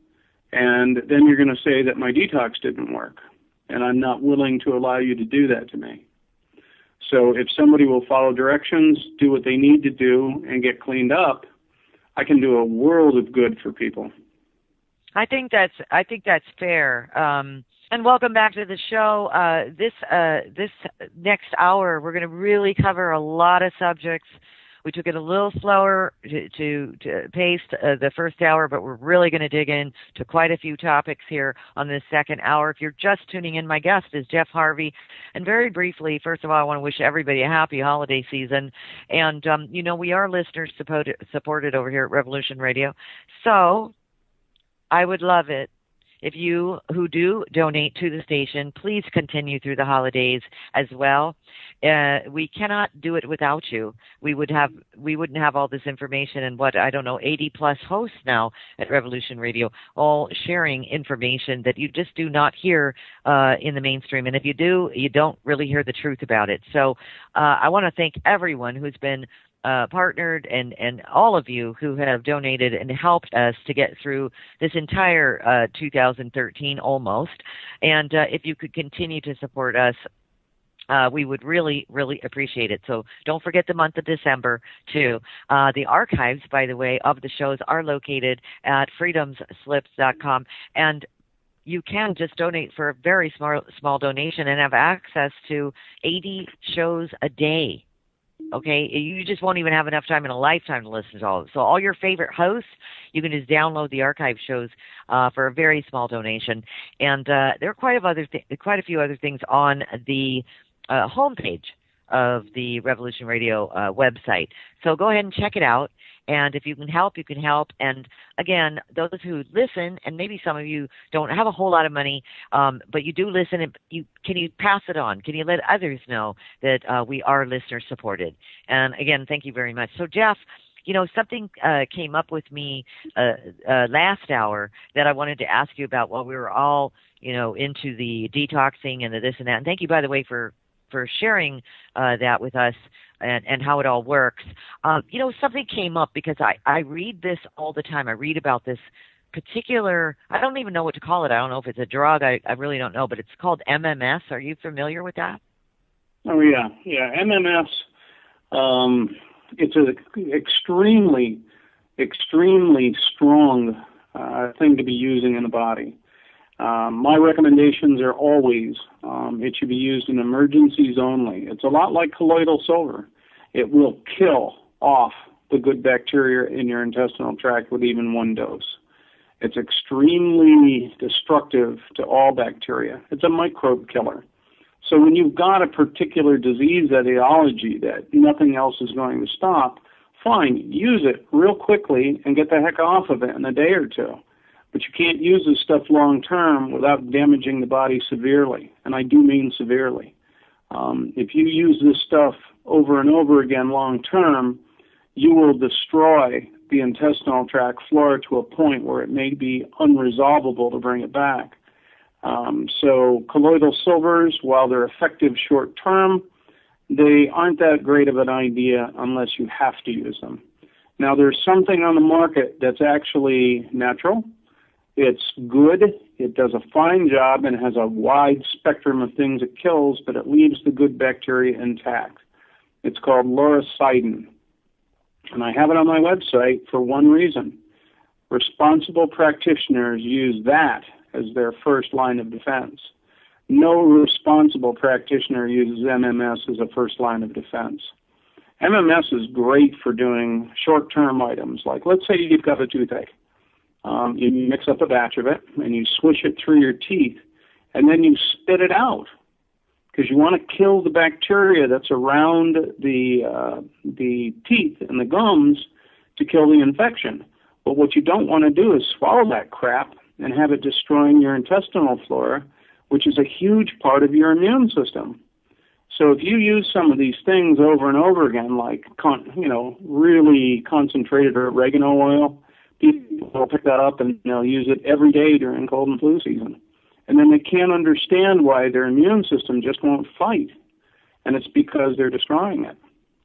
and then you're going to say that my detox didn't work, and I'm not willing to allow you to do that to me. So if somebody will follow directions, do what they need to do, and get cleaned up, I can do a world of good for people. I think that's fair. And welcome back to the show. This next hour, we're going to really cover a lot of subjects. We took it a little slower to pace the first hour, but we're really going to dig in to quite a few topics here on this second hour. If you're just tuning in, my guest is Jef Harvey. And very briefly, first of all, I want to wish everybody a happy holiday season. And, we are listeners supported over here at Revolution Radio. So I would love it if you who do donate to the station, please continue through the holidays as well. We cannot do it without you. We wouldn't have all this information and 80 plus hosts now at Revolution Radio, all sharing information that you just do not hear in the mainstream. And if you do, you don't really hear the truth about it. So I want to thank everyone who's been partnered, and all of you who have donated and helped us to get through this entire 2013 almost. And if you could continue to support us, we would really, really appreciate it. So don't forget the month of December, too. The archives, by the way, of the shows are located at freedomslips.com. And you can just donate for a very small donation and have access to 80 shows a day. Okay, you just won't even have enough time in a lifetime to listen to all of it. So all your favorite hosts, you can just download the archive shows for a very small donation. And there are quite a few other things on the homepage of the Revolution Radio website. So go ahead and check it out. And if you can help, you can help. And again, those who listen, and maybe some of you don't have a whole lot of money, but you do listen, and can you pass it on? Can you let others know that we are listener supported? And again, thank you very much. So Jef, something came up with me last hour that I wanted to ask you about while we were all, into the detoxing and the this and that. And thank you, by the way, for sharing that with us and how it all works. Something came up because I read this all the time. I read about this particular, I don't even know what to call it. I don't know if it's a drug. I really don't know, but it's called MMS. Are you familiar with that? Oh, yeah. Yeah, MMS, it's an extremely, extremely strong thing to be using in the body. My recommendations are always it should be used in emergencies only. It's a lot like colloidal silver. It will kill off the good bacteria in your intestinal tract with even one dose. It's extremely destructive to all bacteria. It's a microbe killer. So when you've got a particular disease etiology that nothing else is going to stop, fine, use it real quickly and get the heck off of it in a day or two. But you can't use this stuff long term without damaging the body severely, and I do mean severely. If you use this stuff over and over again long term, you will destroy the intestinal tract flora to a point where it may be unresolvable to bring it back. So colloidal silvers, while they're effective short term, they aren't that great of an idea unless you have to use them. Now, there's something on the market that's actually natural. It's good, it does a fine job, and has a wide spectrum of things it kills, but it leaves the good bacteria intact. It's called lauricidin, and I have it on my website for one reason. Responsible practitioners use that as their first line of defense. No responsible practitioner uses MMS as a first line of defense. MMS is great for doing short-term items, like let's say you've got a toothache. You mix up a batch of it, and you swish it through your teeth, and then you spit it out, because you want to kill the bacteria that's around the teeth and the gums to kill the infection. But what you don't want to do is swallow that crap and have it destroying your intestinal flora, which is a huge part of your immune system. So if you use some of these things over and over again, like really concentrated oregano oil, people will pick that up and they'll use it every day during cold and flu season. And then they can't understand why their immune system just won't fight. And it's because they're destroying it.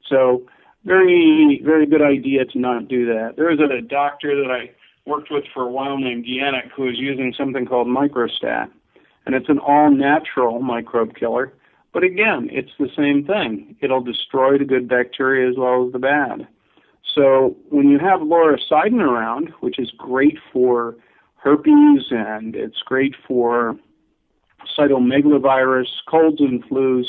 So very, very good idea to not do that. There was a doctor that I worked with for a while named Yannick who was using something called microstat. And it's an all-natural microbe killer. But again, it's the same thing. It'll destroy the good bacteria as well as the bad. So when you have lauricidin around, which is great for herpes and it's great for cytomegalovirus, colds and flus,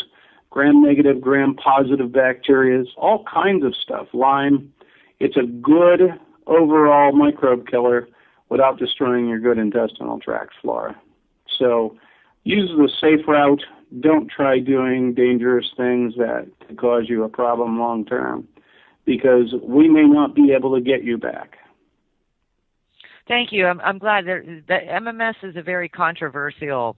gram-negative, gram-positive bacteria, all kinds of stuff, Lyme, it's a good overall microbe killer without destroying your good intestinal tract flora. So use the safe route. Don't try doing dangerous things that could cause you a problem long term, because we may not be able to get you back. Thank you. I'm glad that MMS is a very controversial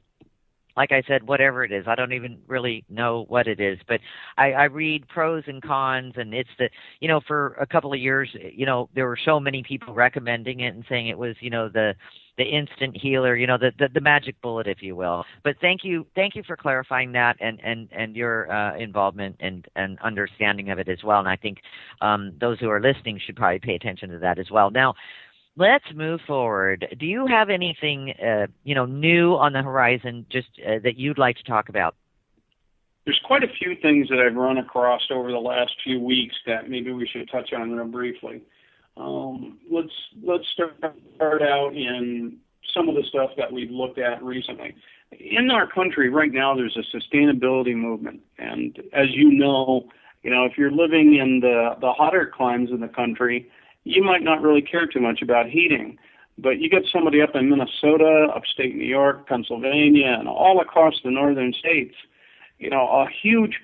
like I said, whatever it is. I don't even really know what it is, but I read pros and cons, and it's for a couple of years, there were so many people recommending it and saying it was, the instant healer, the magic bullet, if you will. But thank you for clarifying that and your involvement and understanding of it as well. And I think those who are listening should probably pay attention to that as well. Now, let's move forward. Do you have anything new on the horizon just that you'd like to talk about? There's quite a few things that I've run across over the last few weeks that maybe we should touch on real briefly. Let's start out in some of the stuff that we've looked at recently. In our country right now, there's a sustainability movement, and as you know, if you're living in the hotter climes in the country, you might not really care too much about heating. But you get somebody up in Minnesota, upstate New York, Pennsylvania, and all across the northern states, a huge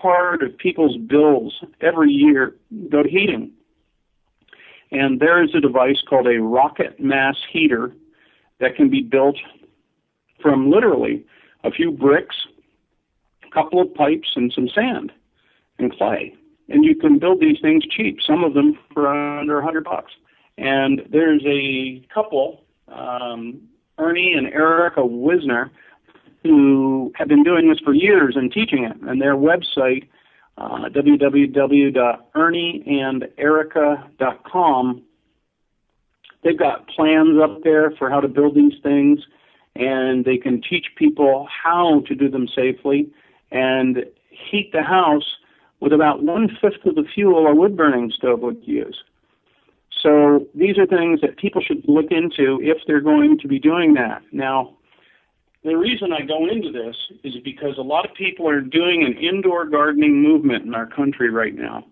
part of people's bills every year go to heating. And there is a device called a rocket mass heater that can be built from literally a few bricks, a couple of pipes, and some sand and clay. And you can build these things cheap, some of them for under $100. And there's a couple, Ernie and Erica Wisner, who have been doing this for years and teaching it. And their website, www.ernieanderica.com, they've got plans up there for how to build these things, and they can teach people how to do them safely and heat the house with about 1/5 of the fuel a wood-burning stove would use. So these are things that people should look into if they're going to be doing that. Now, the reason I go into this is because a lot of people are doing an indoor gardening movement in our country right now,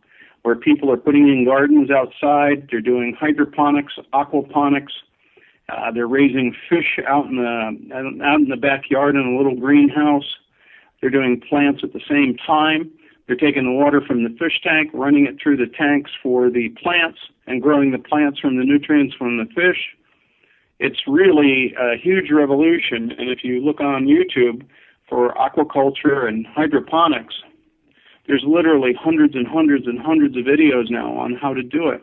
where people are putting in gardens outside. They're doing hydroponics, aquaponics. They're raising fish out in the backyard in a little greenhouse. They're doing plants at the same time. They're taking the water from the fish tank, running it through the tanks for the plants, and growing the plants from the nutrients from the fish. It's really a huge revolution, and if you look on YouTube for aquaculture and hydroponics, there's literally hundreds and hundreds and hundreds of videos now on how to do it.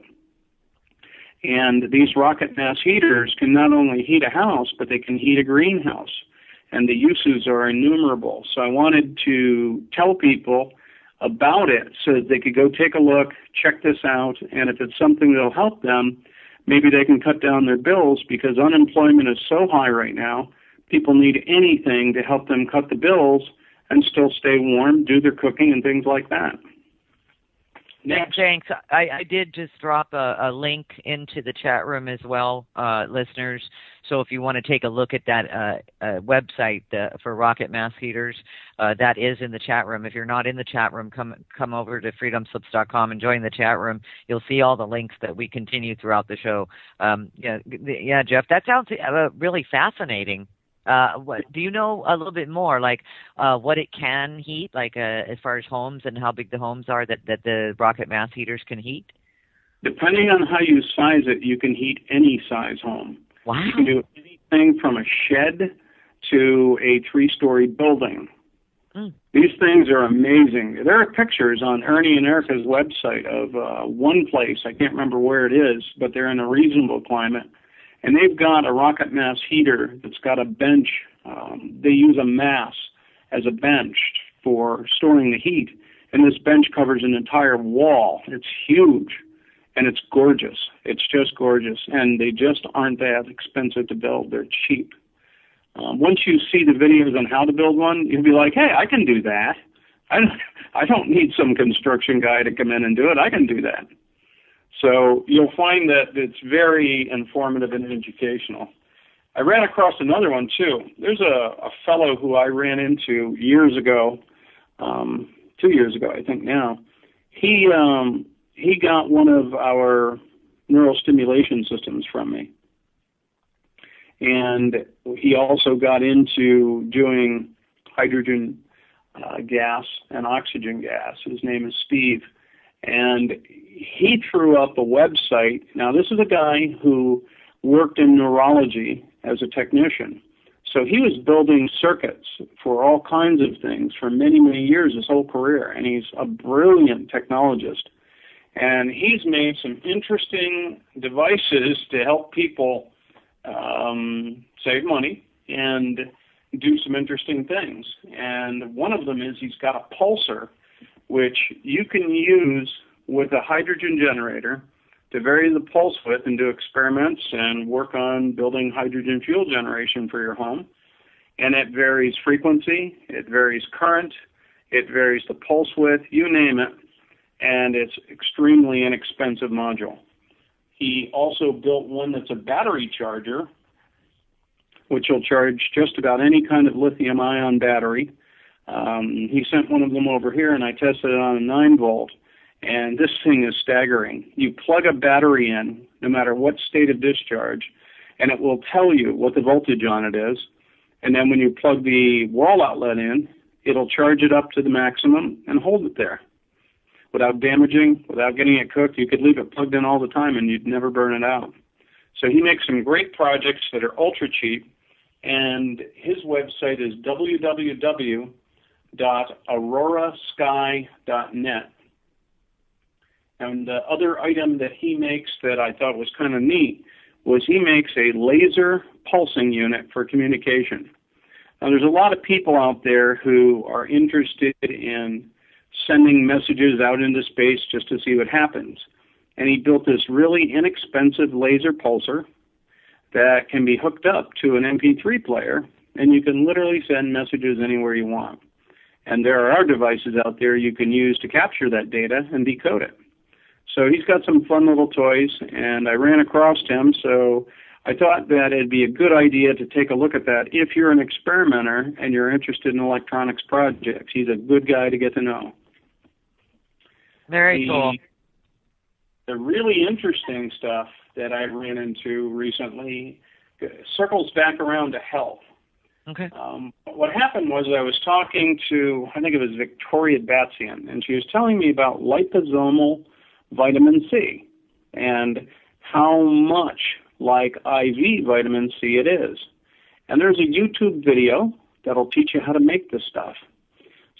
And these rocket mass heaters can not only heat a house, but they can heat a greenhouse, and the uses are innumerable. So I wanted to tell people about it so that they could go take a look, check this out, and if it's something that'll help them, maybe they can cut down their bills, because unemployment is so high right now. People need anything to help them cut the bills and still stay warm, do their cooking, and things like that. Next. Thanks. I did just drop a link into the chat room as well, listeners. So if you want to take a look at that website for rocket mass heaters, that is in the chat room. If you're not in the chat room, come over to freedomslips.com and join the chat room. You'll see all the links that we continue throughout the show. Yeah, Jeff, that sounds really fascinating. Do you know a little bit more, like what it can heat, like as far as homes and how big the homes are that the rocket mass heaters can heat? Depending on how you size it, you can heat any size home. Wow. You can do anything from a shed to a 3-story building. Mm. These things are amazing. There are pictures on Ernie and Erica's website of one place. I can't remember where it is, but they're in a reasonable climate. And they've got a rocket mass heater that's got a bench. They use a mass as a bench for storing the heat. And this bench covers an entire wall. It's huge. And it's gorgeous. It's just gorgeous. And they just aren't that expensive to build. They're cheap. Once you see the videos on how to build one, you'll be like, hey, I can do that. I don't need some construction guy to come in and do it. I can do that. So you'll find that it's very informative and educational. I ran across another one, too. There's a fellow who I ran into years ago, 2 years ago, I think now. He got one of our neuro-stimulation systems from me. And he also got into doing hydrogen gas and oxygen gas. His name is Steve. And he threw up a website. Now, this is a guy who worked in neurology as a technician. So he was building circuits for all kinds of things for many, many years, his whole career, and he's a brilliant technologist. And he's made some interesting devices to help people save money and do some interesting things. And one of them is he's got a pulsar, which you can use with a hydrogen generator to vary the pulse width and do experiments and work on building hydrogen fuel generation for your home. And it varies frequency, it varies current, it varies the pulse width, you name it, and it's extremely inexpensive module. He also built one that's a battery charger, which will charge just about any kind of lithium-ion battery. He sent one of them over here, and I tested it on a 9-volt, and this thing is staggering. You plug a battery in, no matter what state of discharge, and it will tell you what the voltage on it is. And then when you plug the wall outlet in, it'll charge it up to the maximum and hold it there. Without damaging, without getting it cooked, you could leave it plugged in all the time and you'd never burn it out. So he makes some great projects that are ultra cheap, and his website is www.aurorasky.net. And the other item that he makes that I thought was kind of neat was he makes a laser pulsing unit for communication. Now, there's a lot of people out there who are interested in sending messages out into space just to see what happens. And he built this really inexpensive laser pulsar that can be hooked up to an MP3 player, and you can literally send messages anywhere you want. And there are devices out there you can use to capture that data and decode it. So he's got some fun little toys, and I ran across him, so I thought that it'd be a good idea to take a look at that if you're an experimenter and you're interested in electronics projects. He's a good guy to get to know. Very cool. The really interesting stuff that I ran into recently circles back around to health. Okay. What happened was I was talking to, I think it was Victoria Batzian, and she was telling me about liposomal vitamin C and how much like IV vitamin C it is. And there's a YouTube video that'll teach you how to make this stuff.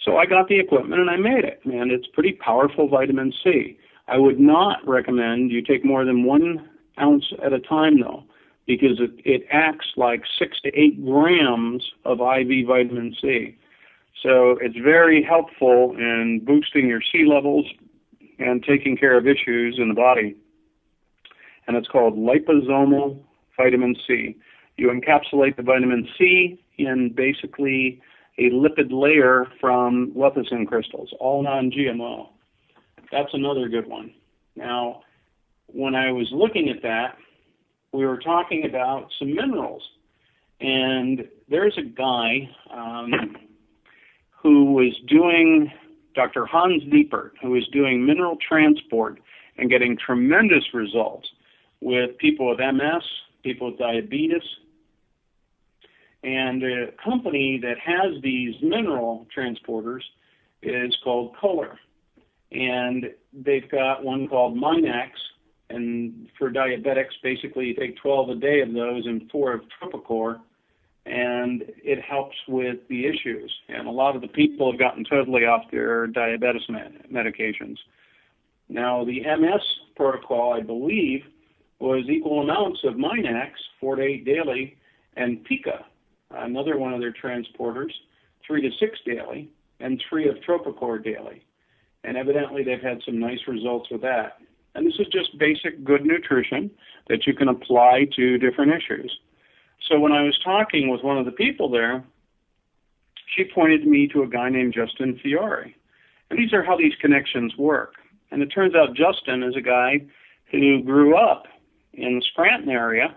So I got the equipment and I made it, and it's pretty powerful vitamin C. I would not recommend you take more than 1 ounce at a time, though, because it acts like 6 to 8 grams of IV vitamin C. So it's very helpful in boosting your C levels and taking care of issues in the body. And it's called liposomal vitamin C. You encapsulate the vitamin C in basically a lipid layer from lecithin crystals, all non-GMO. That's another good one. Now, when I was looking at that, we were talking about some minerals. And there's a guy who was doing, Dr. Hans Diepert, who was doing mineral transport and getting tremendous results with people with MS, people with diabetes. And a company that has these mineral transporters is called Kohler. And they've got one called Minax, and for diabetics, basically you take 12 a day of those and 4 of Tropicor, and it helps with the issues. And a lot of the people have gotten totally off their diabetes medications. Now, the MS protocol, I believe, was equal amounts of Minax, 4 to 8 daily, and Pica, another one of their transporters, 3 to 6 daily, and 3 of Tropicor daily. And evidently they've had some nice results with that. And this is just basic good nutrition that you can apply to different issues. So when I was talking with one of the people there, she pointed me to a guy named Justin Fiore. And these are how these connections work. And it turns out Justin is a guy who grew up in the Scranton area,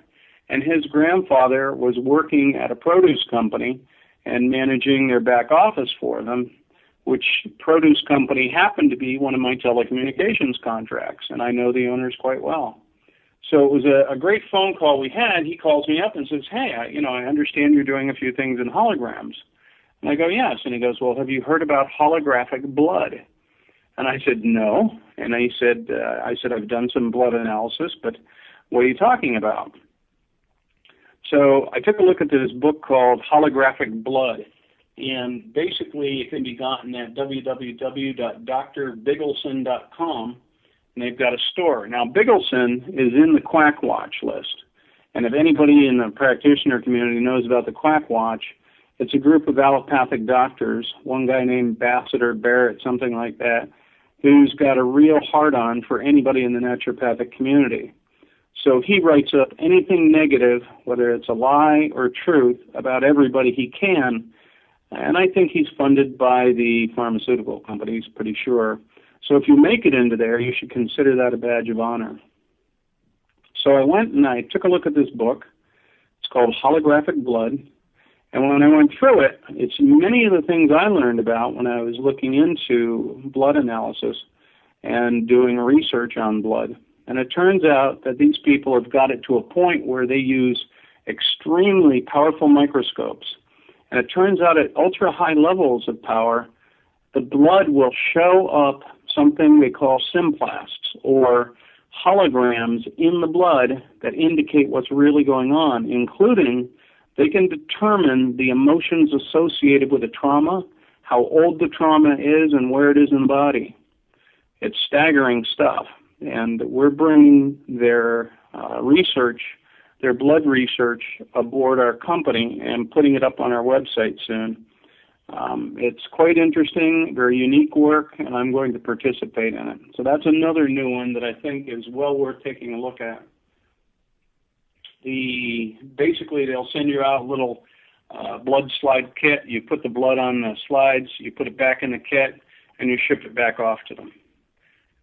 and his grandfather was working at a produce company and managing their back office for them, which produce company happened to be one of my telecommunications contracts, and I know the owners quite well. So it was a great phone call we had. He calls me up and says, hey, I understand you're doing a few things in holograms. And I go, yes. And he goes, well, have you heard about holographic blood? And I said, no. And I said, I've done some blood analysis, but what are you talking about? So I took a look at this book called Holographic Blood, and basically it can be gotten at www.drbiggelson.com, and they've got a store. Now, Biggelson is in the Quack Watch list, and if anybody in the practitioner community knows about the Quack Watch, it's a group of allopathic doctors, one guy named Bassett or Barrett, something like that, who's got a real hard-on for anybody in the naturopathic community. So he writes up anything negative, whether it's a lie or truth, about everybody he can. And I think he's funded by the pharmaceutical companies, pretty sure. So if you make it into there, you should consider that a badge of honor. So I went and I took a look at this book. It's called Holographic Blood. And when I went through it, it's many of the things I learned about when I was looking into blood analysis and doing research on blood. And it turns out that these people have got it to a point where they use extremely powerful microscopes. And it turns out at ultra-high levels of power, the blood will show up something they call symplasts, or holograms in the blood that indicate what's really going on, including they can determine the emotions associated with a trauma, how old the trauma is, and where it is in the body. It's staggering stuff. And we're bringing their research, their blood research, aboard our company and putting it up on our website soon. It's quite interesting, very unique work, and I'm going to participate in it. So that's another new one that I think is well worth taking a look at. Basically, they'll send you out a little blood slide kit. You put the blood on the slides, you put it back in the kit, and you ship it back off to them.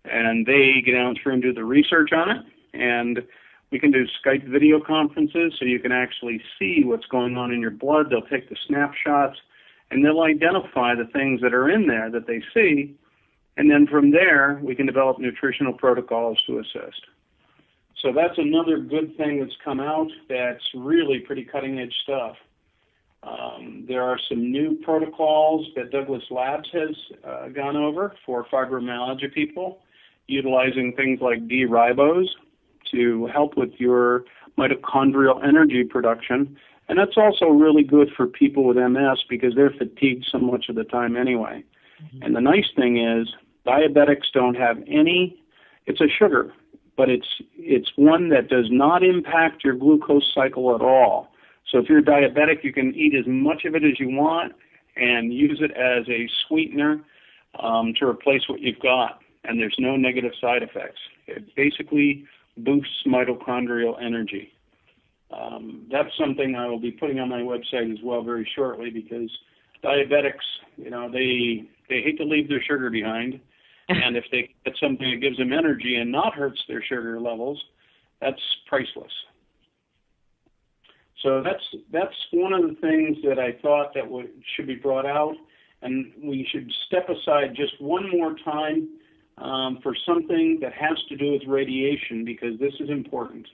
And they get out through and do the research on it, and we can do Skype video conferences so you can actually see what's going on in your blood. They'll take the snapshots, and they'll identify the things that are in there that they see, and then from there we can develop nutritional protocols to assist. So that's another good thing that's come out that's really pretty cutting-edge stuff. There are some new protocols that Douglas Labs has gone over for fibromyalgia people, utilizing things like D-ribose to help with your mitochondrial energy production. And that's also really good for people with MS because they're fatigued so much of the time anyway. Mm-hmm. And the nice thing is diabetics don't have any, it's a sugar, but it's one that does not impact your glucose cycle at all. So if you're diabetic, you can eat as much of it as you want and use it as a sweetener to replace what you've got. And there's no negative side effects. It basically boosts mitochondrial energy. That's something I will be putting on my website as well very shortly because diabetics, they hate to leave their sugar behind. And if they get something that gives them energy and not hurts their sugar levels, that's priceless. So that's one of the things that I thought that should be brought out. And we should step aside just one more time for something that has to do with radiation, because this is important.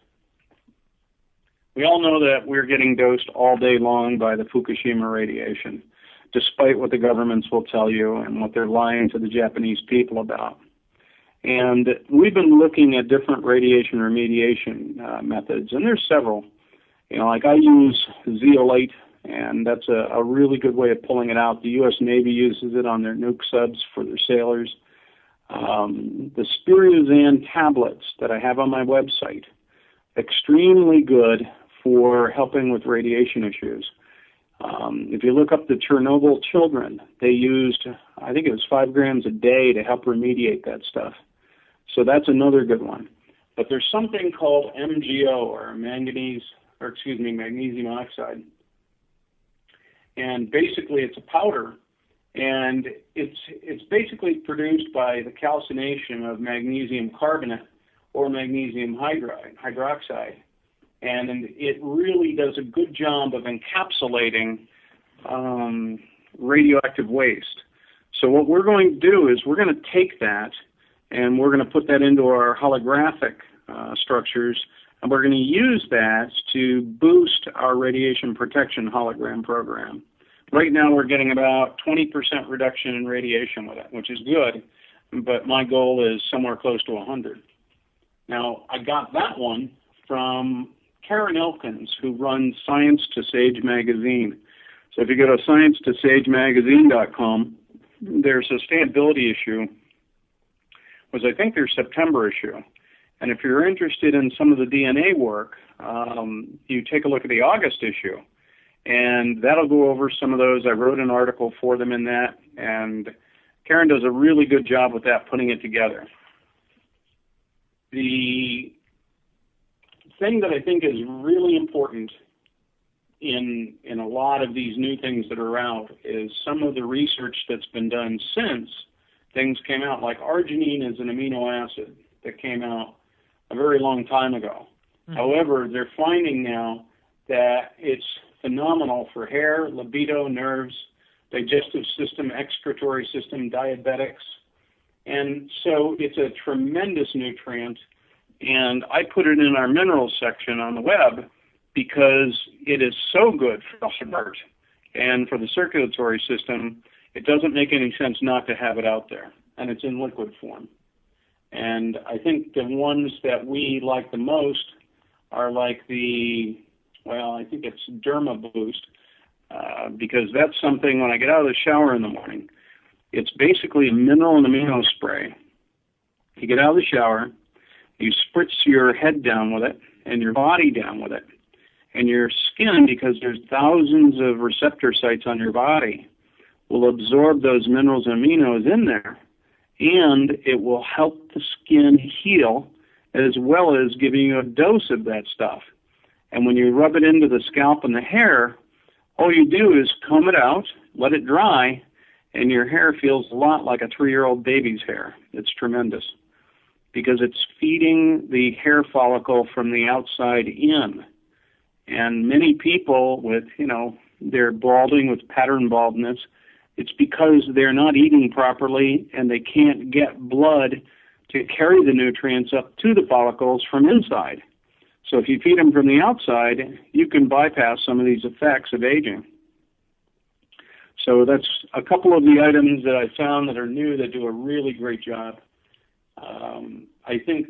We all know that we're getting dosed all day long by the Fukushima radiation, despite what the governments will tell you and what they're lying to the Japanese people about. And we've been looking at different radiation remediation methods, and there's several. Like I use zeolite, and that's a really good way of pulling it out. The U.S. Navy uses it on their nuke subs for their sailors. The Spiruzan tablets that I have on my website, extremely good for helping with radiation issues. If you look up the Chernobyl children, they used, I think it was 5 grams a day to help remediate that stuff. So that's another good one. But there's something called MgO, or magnesium oxide. And basically it's a powder, and it's basically produced by the calcination of magnesium carbonate or magnesium hydroxide. And it really does a good job of encapsulating radioactive waste. So what we're going to do is we're going to take that and we're going to put that into our holographic structures, and we're going to use that to boost our radiation protection hologram program. Right now we're getting about 20% reduction in radiation with it, which is good, but my goal is somewhere close to 100. Now, I got that one from Karen Elkins, who runs Science to Sage magazine. So if you go to sciencetosagemagazine.com, their sustainability issue was, I think, their September issue. And if you're interested in some of the DNA work, you take a look at the August issue, and that'll go over some of those. I wrote an article for them in that, and Karen does a really good job with that, putting it together. The thing that I think is really important in a lot of these new things that are out is some of the research that's been done since things came out, like arginine is an amino acid that came out a very long time ago. Mm-hmm. However, they're finding now that it's phenomenal for hair, libido, nerves, digestive system, excretory system, diabetics. And so it's a tremendous nutrient. And I put it in our minerals section on the web because it is so good for the heart and for the circulatory system. It doesn't make any sense not to have it out there. And it's in liquid form. And I think the ones that we like the most are like I think it's Derma Boost, because that's something when I get out of the shower in the morning, it's basically a mineral and amino spray. You get out of the shower, you spritz your head down with it and your body down with it. And your skin, because there's thousands of receptor sites on your body, will absorb those minerals and aminos in there, and it will help the skin heal as well as giving you a dose of that stuff. And when you rub it into the scalp and the hair, all you do is comb it out, let it dry, and your hair feels a lot like a 3-year-old baby's hair. It's tremendous because it's feeding the hair follicle from the outside in. And many people with, they're balding with pattern baldness, it's because they're not eating properly and they can't get blood to carry the nutrients up to the follicles from inside. So if you feed them from the outside, you can bypass some of these effects of aging. So that's a couple of the items that I found that are new that do a really great job. I think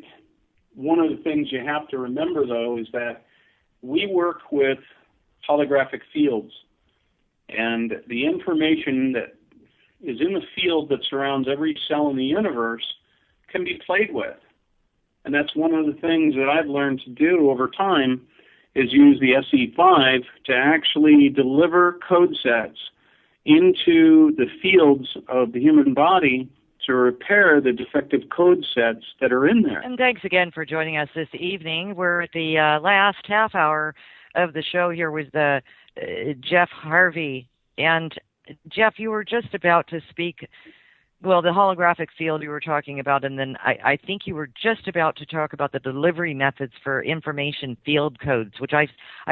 one of the things you have to remember, though, is that we work with holographic fields, and the information that is in the field that surrounds every cell in the universe can be played with. And that's one of the things that I've learned to do over time is use the SE5 to actually deliver code sets into the fields of the human body to repair the defective code sets that are in there. And thanks again for joining us this evening. We're at the last half hour of the show here with Jef Harvey. And Jef, you were just about to speak, well, the holographic field you were talking about, and then I think you were just about to talk about the delivery methods for information field codes, which I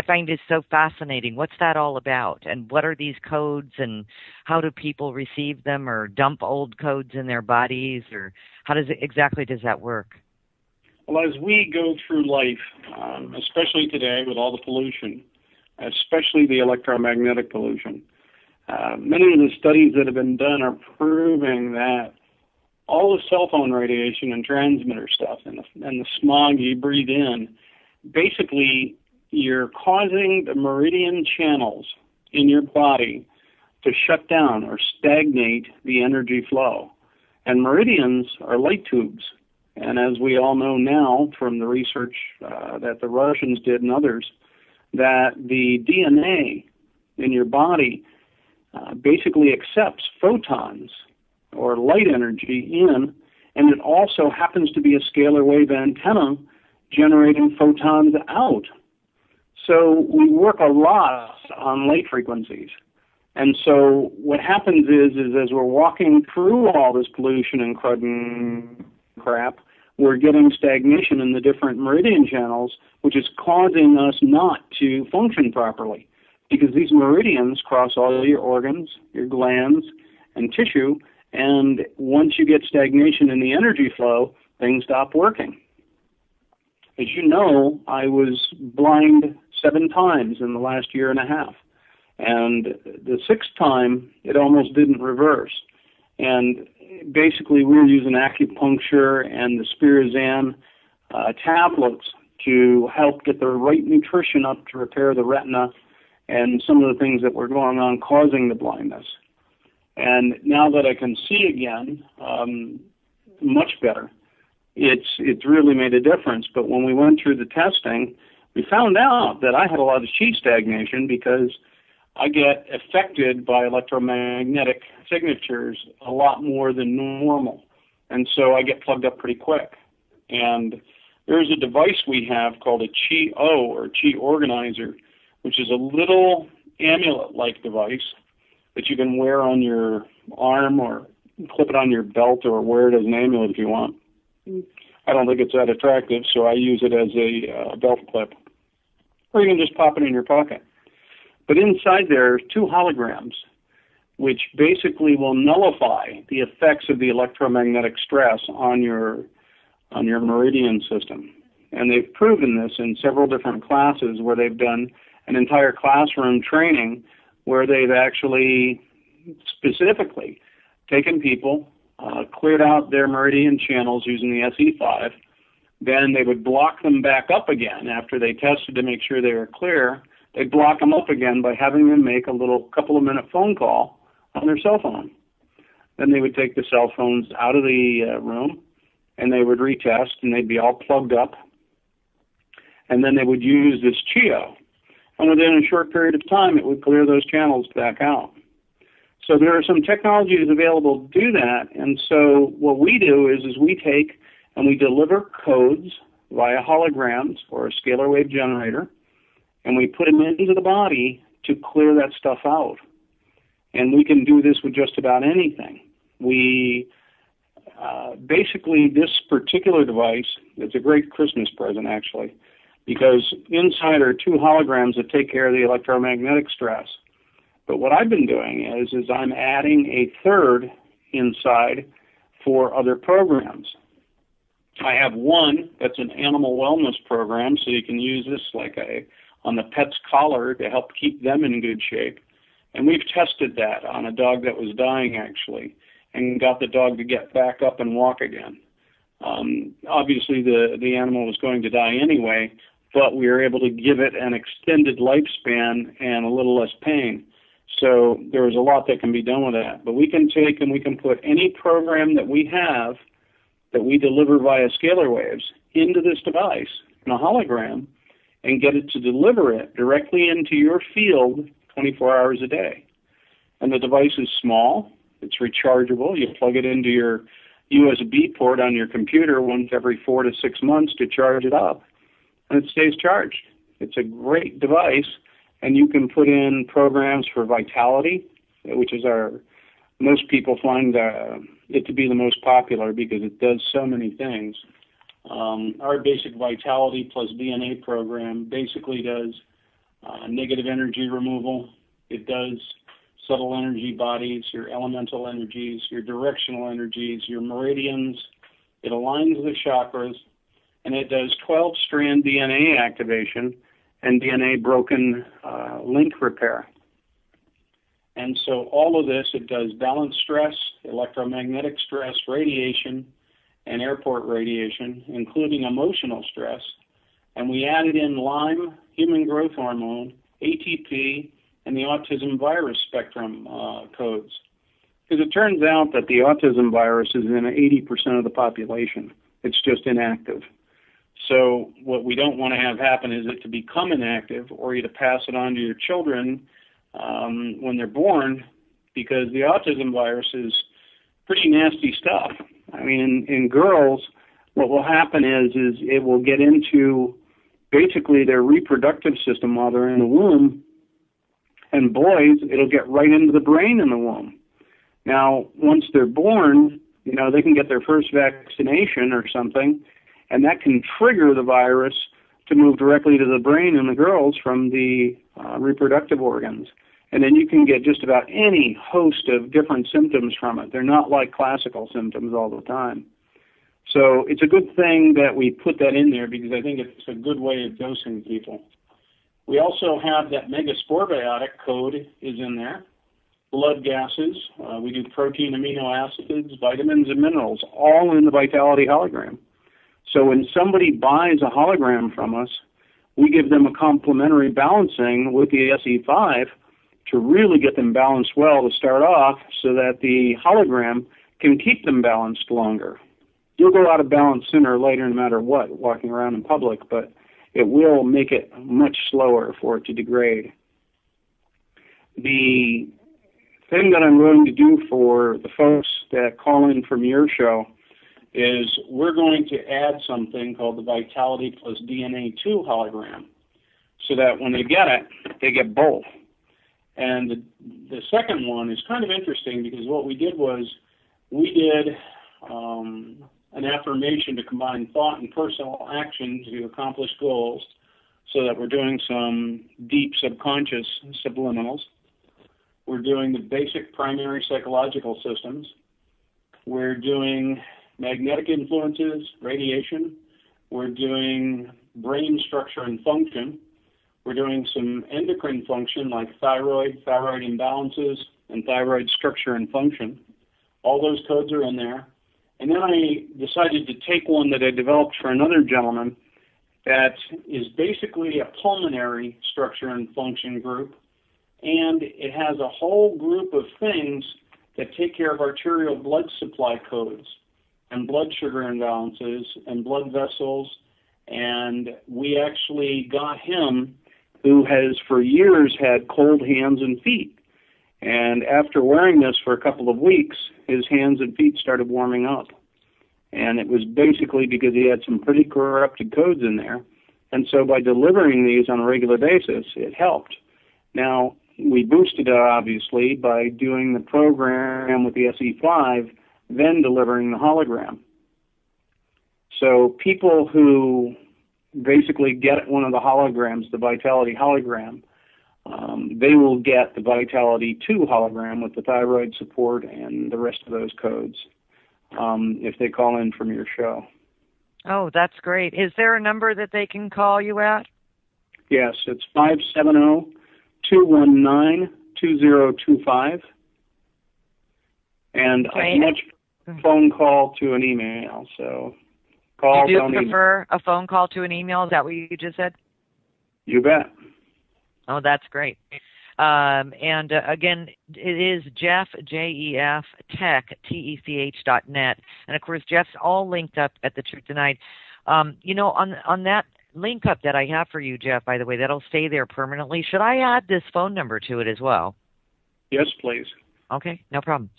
find is so fascinating. What's that all about? And what are these codes, and how do people receive them or dump old codes in their bodies, or how exactly does that work? Well, as we go through life, especially today with all the pollution, especially the electromagnetic pollution, many of the studies that have been done are proving that all the cell phone radiation and transmitter stuff and the smog you breathe in, basically you're causing the meridian channels in your body to shut down or stagnate the energy flow. And meridians are light tubes. And as we all know now from the research that the Russians did and others, that the DNA in your body basically accepts photons or light energy in, and it also happens to be a scalar wave antenna generating photons out. So we work a lot on light frequencies. And so what happens is as we're walking through all this pollution and crud and crap, we're getting stagnation in the different meridian channels, which is causing us not to function properly. Because these meridians cross all your organs, your glands, and tissue, and once you get stagnation in the energy flow, things stop working. As you know, I was blind 7 times in the last year and a half, and the 6th time, it almost didn't reverse. And basically, we were using acupuncture and the Spirazan tablets to help get the right nutrition up to repair the retina and some of the things that were going on causing the blindness. And now that I can see again, much better, it's really made a difference. But when we went through the testing, we found out that I had a lot of chi stagnation because I get affected by electromagnetic signatures a lot more than normal. And so I get plugged up pretty quick. And there's a device we have called a Chi-O, or Chi Organizer, which is a little amulet-like device that you can wear on your arm or clip it on your belt or wear it as an amulet if you want. I don't think it's that attractive, so I use it as a belt clip. Or you can just pop it in your pocket. But inside there are 2 holograms, which basically will nullify the effects of the electromagnetic stress on your meridian system. And they've proven this in several different classes where they've done an entire classroom training where they've actually specifically taken people, cleared out their meridian channels using the SE5. Then they would block them back up again after they tested to make sure they were clear. They'd block them up again by having them make a little couple of minute phone call on their cell phone. Then they would take the cell phones out of the room and they would retest and they'd be all plugged up. And then they would use this Chi-O. And within a short period of time, it would clear those channels back out. So there are some technologies available to do that. And so what we do is we take and we deliver codes via holograms or a scalar wave generator, and we put them into the body to clear that stuff out. And we can do this with just about anything. We basically, this particular device, it's a great Christmas present actually, because inside are 2 holograms that take care of the electromagnetic stress. But what I've been doing is I'm adding a 3rd inside for other programs. I have one that's an animal wellness program, so you can use this like on the pet's collar to help keep them in good shape. And we've tested that on a dog that was dying, actually, and got the dog to get back up and walk again. Obviously, the animal was going to die anyway, but we were able to give it an extended lifespan and a little less pain. So there was a lot that can be done with that. But we can take and we can put any program that we have that we deliver via scalar waves into this device in a hologram and get it to deliver it directly into your field 24 hours a day. And the device is small. It's rechargeable. You plug it into your USB port on your computer once every 4 to 6 months to charge it up, and it stays charged. It's a great device, and you can put in programs for vitality, which is most people find it to be the most popular because it does so many things. Our basic vitality plus DNA program basically does negative energy removal. It does subtle energy bodies, your elemental energies, your directional energies, your meridians. It aligns the chakras, and it does 12-strand DNA activation and DNA broken link repair. And so all of this, it does balance stress, electromagnetic stress, radiation, and airport radiation, including emotional stress. And we added in Lyme, human growth hormone, ATP, and the autism virus spectrum codes. Because it turns out that the autism virus is in 80% of the population. It's just inactive. So what we don't want to have happen is it to become inactive or you to pass it on to your children when they're born, because the autism virus is pretty nasty stuff. I mean, in girls, what will happen is it will get into basically their reproductive system while they're in the womb, and boys, it'll get right into the brain in the womb. Now, once they're born, they can get their first vaccination or something, and that can trigger the virus to move directly to the brain in the girls from the reproductive organs. And then you can get just about any host of different symptoms from it. They're not like classical symptoms all the time. So it's a good thing that we put that in there because I think it's a good way of dosing people. We also have that megasporbiotic code is in there. Blood gases. We do protein, amino acids, vitamins, and minerals, all in the Vitality hologram. So when somebody buys a hologram from us, we give them a complimentary balancing with the SE5 to really get them balanced well to start off so that the hologram can keep them balanced longer. You'll go out of balance sooner or later no matter what, walking around in public, but it will make it much slower for it to degrade. The thing that I'm going to do for the folks that call in from your show is we're going to add something called the Vitality plus DNA 2 hologram so that when they get both. And the second one is kind of interesting because what we did was we did an affirmation to combine thought and personal action to accomplish goals so that we're doing some deep subconscious subliminals. We're doing the basic primary psychological systems. We're doing magnetic influences, radiation. We're doing brain structure and function. We're doing some endocrine function like thyroid imbalances, and thyroid structure and function. All those codes are in there. And then I decided to take one that I developed for another gentleman that is basically a pulmonary structure and function group. And it has a whole group of things that take care of arterial blood supply codes and blood sugar imbalances and blood vessels. And we actually got him, who has for years had cold hands and feet. And after wearing this for a couple of weeks, his hands and feet started warming up. And it was basically because he had some pretty corrupted codes in there. And so by delivering these on a regular basis, it helped. Now, we boosted it, obviously, by doing the program with the SE5, then delivering the hologram. So people who basically get one of the holograms, the Vitality hologram, they will get the Vitality 2 hologram with the thyroid support and the rest of those codes if they call in from your show. Oh, that's great. Is there a number that they can call you at? Yes, it's 570-219-2025. And I much phone call to an email, so call. You do prefer a phone call to an email? Is that what you just said? You bet. Oh, that's great. And again, it is Jef, Jef, tech.net. And of course, Jeff's all linked up at the Truth Tonight. You know, on that link up that I have for you, Jef, by the way, that'll stay there permanently. Should I add this phone number to it as well? Yes, please. Okay, no problem.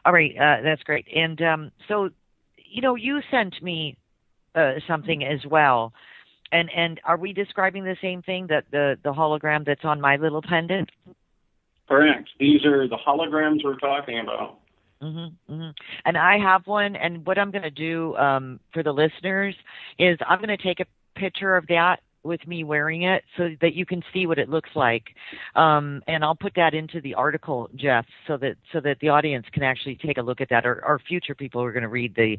All right, that's great. And so, you know, you sent me something as well. And are we describing the same thing, that the hologram that's on my little pendant? Correct. These are the holograms we're talking about. Mm-hmm, mm-hmm. And I have one, and what I'm going to do for the listeners is I'm going to take a picture of that with me wearing it so that you can see what it looks like. And I'll put that into the article, Jef, so that the audience can actually take a look at that, or future people who are going to read the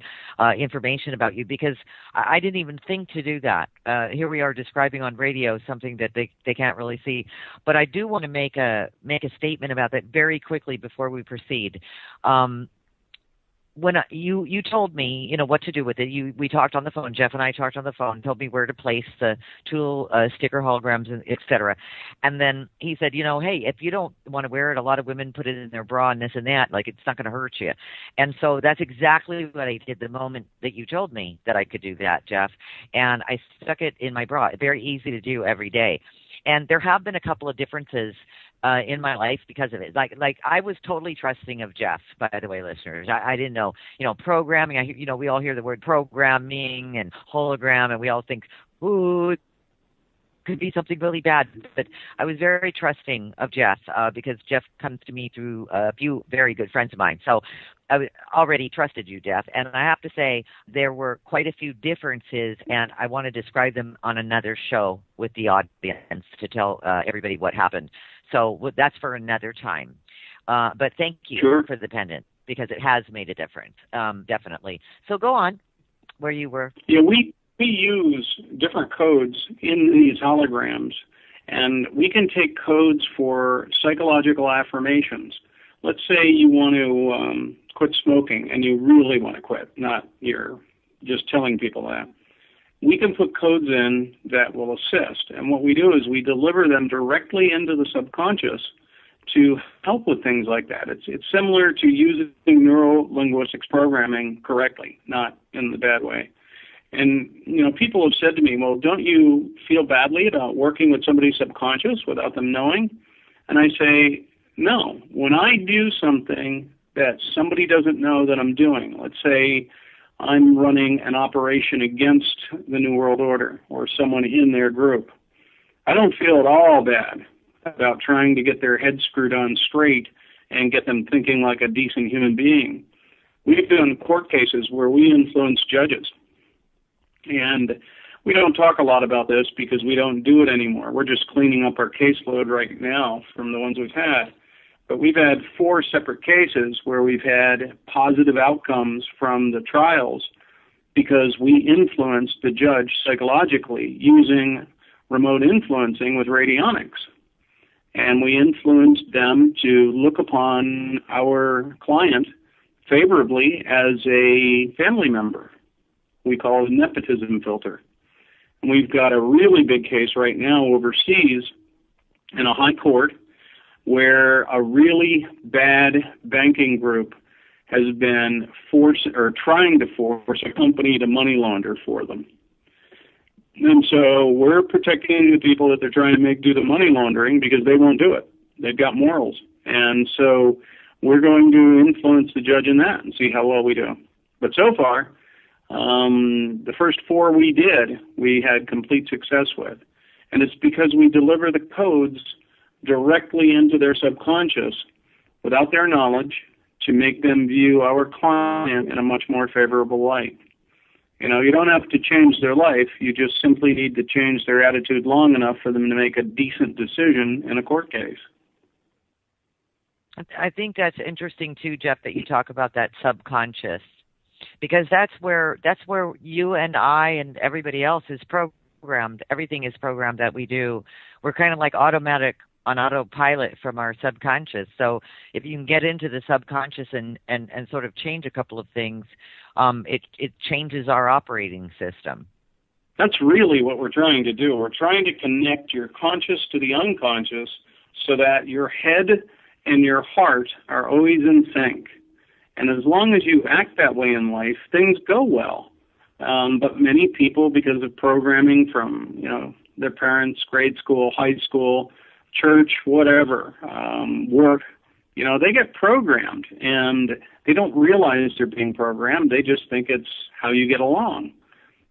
information about you, because I didn't even think to do that. Here we are describing on radio something that they can't really see. But I do want to make a statement about that very quickly before we proceed. When you told me, you know, what to do with it, we talked on the phone. Jef and I talked on the phone. Told me where to place the tool, sticker holograms, etc. And then he said, you know, hey, if you don't want to wear it, a lot of women put it in their bra and this and that. Like, it's not going to hurt you. And so that's exactly what I did the moment that you told me that I could do that, Jef. And I stuck it in my bra. Very easy to do every day. And there have been a couple of differences in my life because of it. Like I was totally trusting of Jef, by the way, listeners. I didn't know, you know, programming. We all hear the word programming and hologram, and we all think, ooh, it could be something really bad. But I was very trusting of Jef because Jef comes to me through a few very good friends of mine. So I already trusted you, Jef. And I have to say there were quite a few differences, and I want to describe them on another show with the audience to tell everybody what happened. So that's for another time. But thank you for the pendant, because it has made a difference, definitely. So go on where you were. Yeah, we use different codes in these holograms, and we can take codes for psychological affirmations. Let's say you want to quit smoking, and you really want to quit, not you're just telling people that. we can put codes in that will assist. And what we do is we deliver them directly into the subconscious to help with things like that. It's similar to using neuro-linguistics programming correctly, not in the bad way. And, people have said to me, well, don't you feel badly about working with somebody's subconscious without them knowing? And I say, no. When I do something that somebody doesn't know that I'm doing, let's say I'm running an operation against the New World Order or someone in their group, I don't feel at all bad about trying to get their head screwed on straight and get them thinking like a decent human being. We've done court cases where we influence judges. And we don't talk a lot about this because we don't do it anymore. We're just cleaning up our caseload right now from the ones we've had. But we've had 4 separate cases where we've had positive outcomes from the trials because we influenced the judge psychologically using remote influencing with radionics. And we influenced them to look upon our client favorably as a family member. We call it a nepotism filter. And we've got a really big case right now overseas in a high court where a really bad banking group has been trying to force a company to money launder for them. And so we're protecting the people that they're trying to make do the money laundering because they won't do it. They've got morals. And so we're going to influence the judge in that and see how well we do. But so far, the first 4 we did, we had complete success with. And it's because we deliver the codes directly into their subconscious without their knowledge to make them view our client in a much more favorable light. You don't have to change their life. You just simply need to change their attitude long enough for them to make a decent decision in a court case. I think that's interesting too, Jef, that you talk about that subconscious, because that's where you and I and everybody else is programmed. Everything is programmed that we do. We're kind of like automatic on autopilot from our subconscious. So if you can get into the subconscious and sort of change a couple of things, it changes our operating system. That's really what we're trying to do. We're trying to connect your conscious to the unconscious so that your head and your heart are always in sync. And as long as you act that way in life, things go well. But many people, because of programming from, their parents, grade school, high school, church, whatever, work, they get programmed and they don't realize they're being programmed. They just think it's how you get along.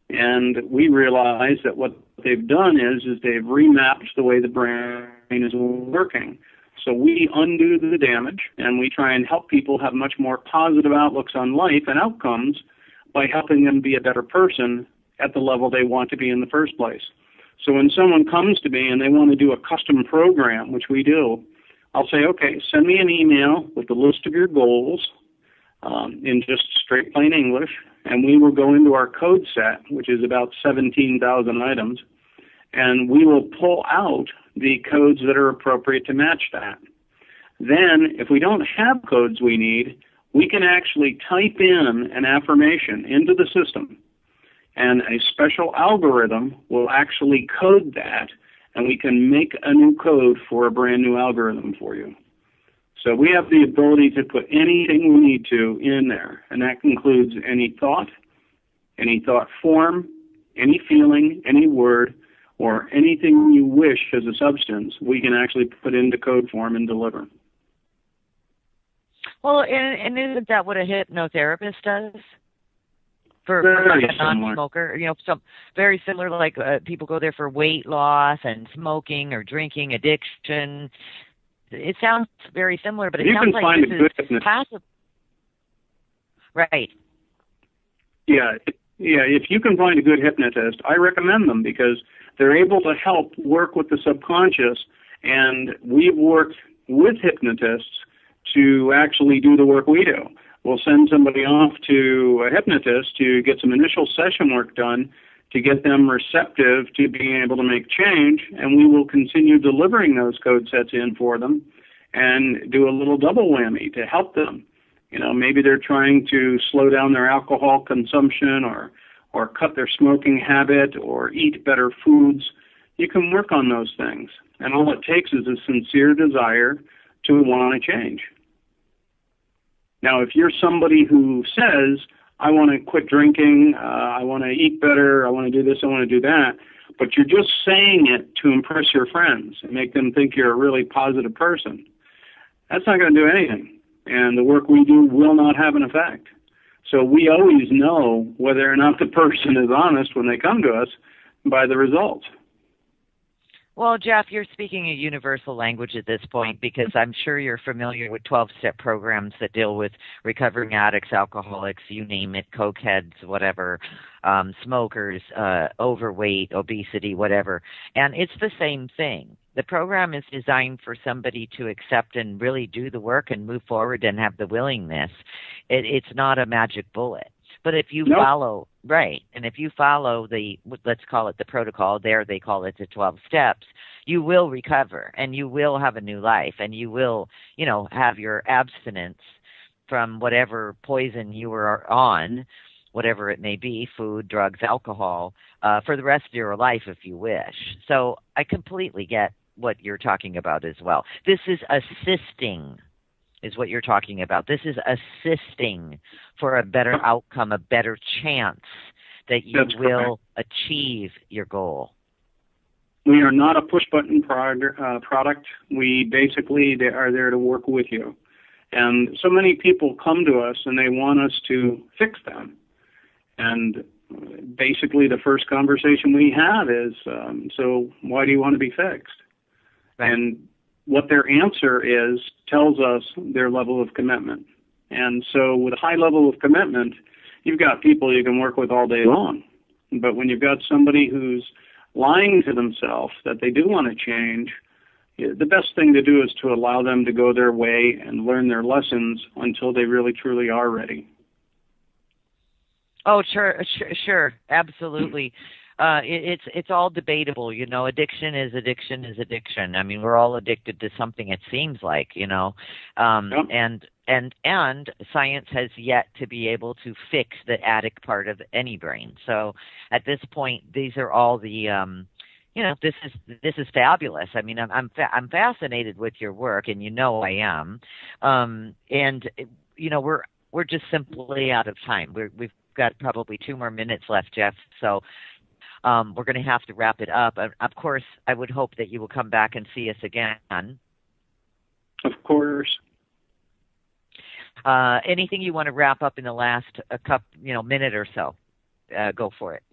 And we realize that what they've done is they've remapped the way the brain is working. So we undo the damage and we try and help people have much more positive outlooks on life and outcomes by helping them be a better person at the level they want to be in the first place. So when someone comes to me and they want to do a custom program, which we do, I'll say, okay, send me an email with the list of your goals in just straight plain English, and we will go into our code set, which is about 17,000 items, and we will pull out the codes that are appropriate to match that. Then, if we don't have codes we need, we can actually type in an affirmation into the system, and a special algorithm will actually code that, and we can make a new code for a brand new algorithm for you. So we have the ability to put anything we need to in there, and that includes any thought form, any feeling, any word, or anything you wish as a substance, we can actually put into code form and deliver. Well, and isn't that what a hypnotherapist does? For Very like a non-smoker, so very similar. Like people go there for weight loss and smoking or drinking addiction. It sounds very similar, but it sounds like this is passive. Right. Yeah. If you can find a good hypnotist, I recommend them because they're able to help work with the subconscious, and we've worked with hypnotists to actually do the work we do. We'll send somebody off to a hypnotist to get some initial session work done to get them receptive to being able to make change, and we will continue delivering those code sets in for them and do a little double whammy to help them. Maybe they're trying to slow down their alcohol consumption or or cut their smoking habit or eat better foods, you can work on those things. And all it takes is a sincere desire to want to change. Now, if you're somebody who says, I want to quit drinking, I want to eat better, I want to do this, I want to do that, but you're just saying it to impress your friends and make them think you're a really positive person, that's not going to do anything. And the work we do will not have an effect. So we always know whether or not the person is honest when they come to us by the results. Well, Jef, you're speaking a universal language at this point, because I'm sure you're familiar with 12-step programs that deal with recovering addicts, alcoholics, you name it, cokeheads, whatever, smokers, overweight, obesity, whatever. And it's the same thing. The program is designed for somebody to accept and really do the work and move forward and have the willingness. It's not a magic bullet. But if you follow, right, and if you follow the, let's call it the protocol, there they call it the 12 steps, you will recover and you will have a new life and you will, have your abstinence from whatever poison you were on, whatever it may be, food, drugs, alcohol, for the rest of your life if you wish. So I completely get what you're talking about as well. This is assisting is what you're talking about. This is assisting for a better outcome, a better chance that you will achieve your goal. We are not a push-button product. We basically are there to work with you. And so many people come to us and they want us to fix them. And basically the first conversation we have is, so why do you want to be fixed? Right. And what their answer is tells us their level of commitment. And so with a high level of commitment, you've got people you can work with all day long. But when you've got somebody who's lying to themselves that they do want to change, the best thing to do is to allow them to go their way and learn their lessons until they really, truly are ready. Oh, sure, absolutely. It's all debatable, Addiction is addiction. I mean, we're all addicted to something. It seems like, and science has yet to be able to fix the addict part of any brain. So at this point, these are all the, this is fabulous. I mean, I'm fascinated with your work, and I am. We're just simply out of time. We've got probably 2 more minutes left, Jef. So. We're going to have to wrap it up. Of course, I would hope that you will come back and see us again. Of course. Anything you want to wrap up in the last minute or so? Go for it.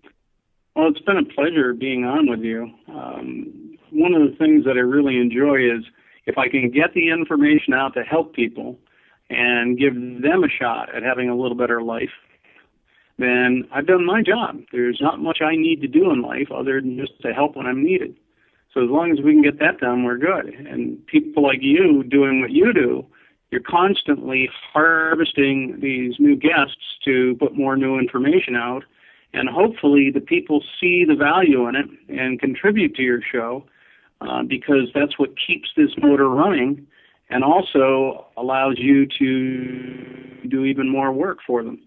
Well, it's been a pleasure being on with you. One of the things that I really enjoy is if I can get the information out to help people and give them a shot at having a little better life, then I've done my job. There's not much I need to do in life other than just to help when I'm needed. So as long as we can get that done, we're good. And people like you doing what you do, you're constantly harvesting these new guests to put more new information out. And hopefully the people see the value in it and contribute to your show because that's what keeps this motor running and also allows you to do even more work for them.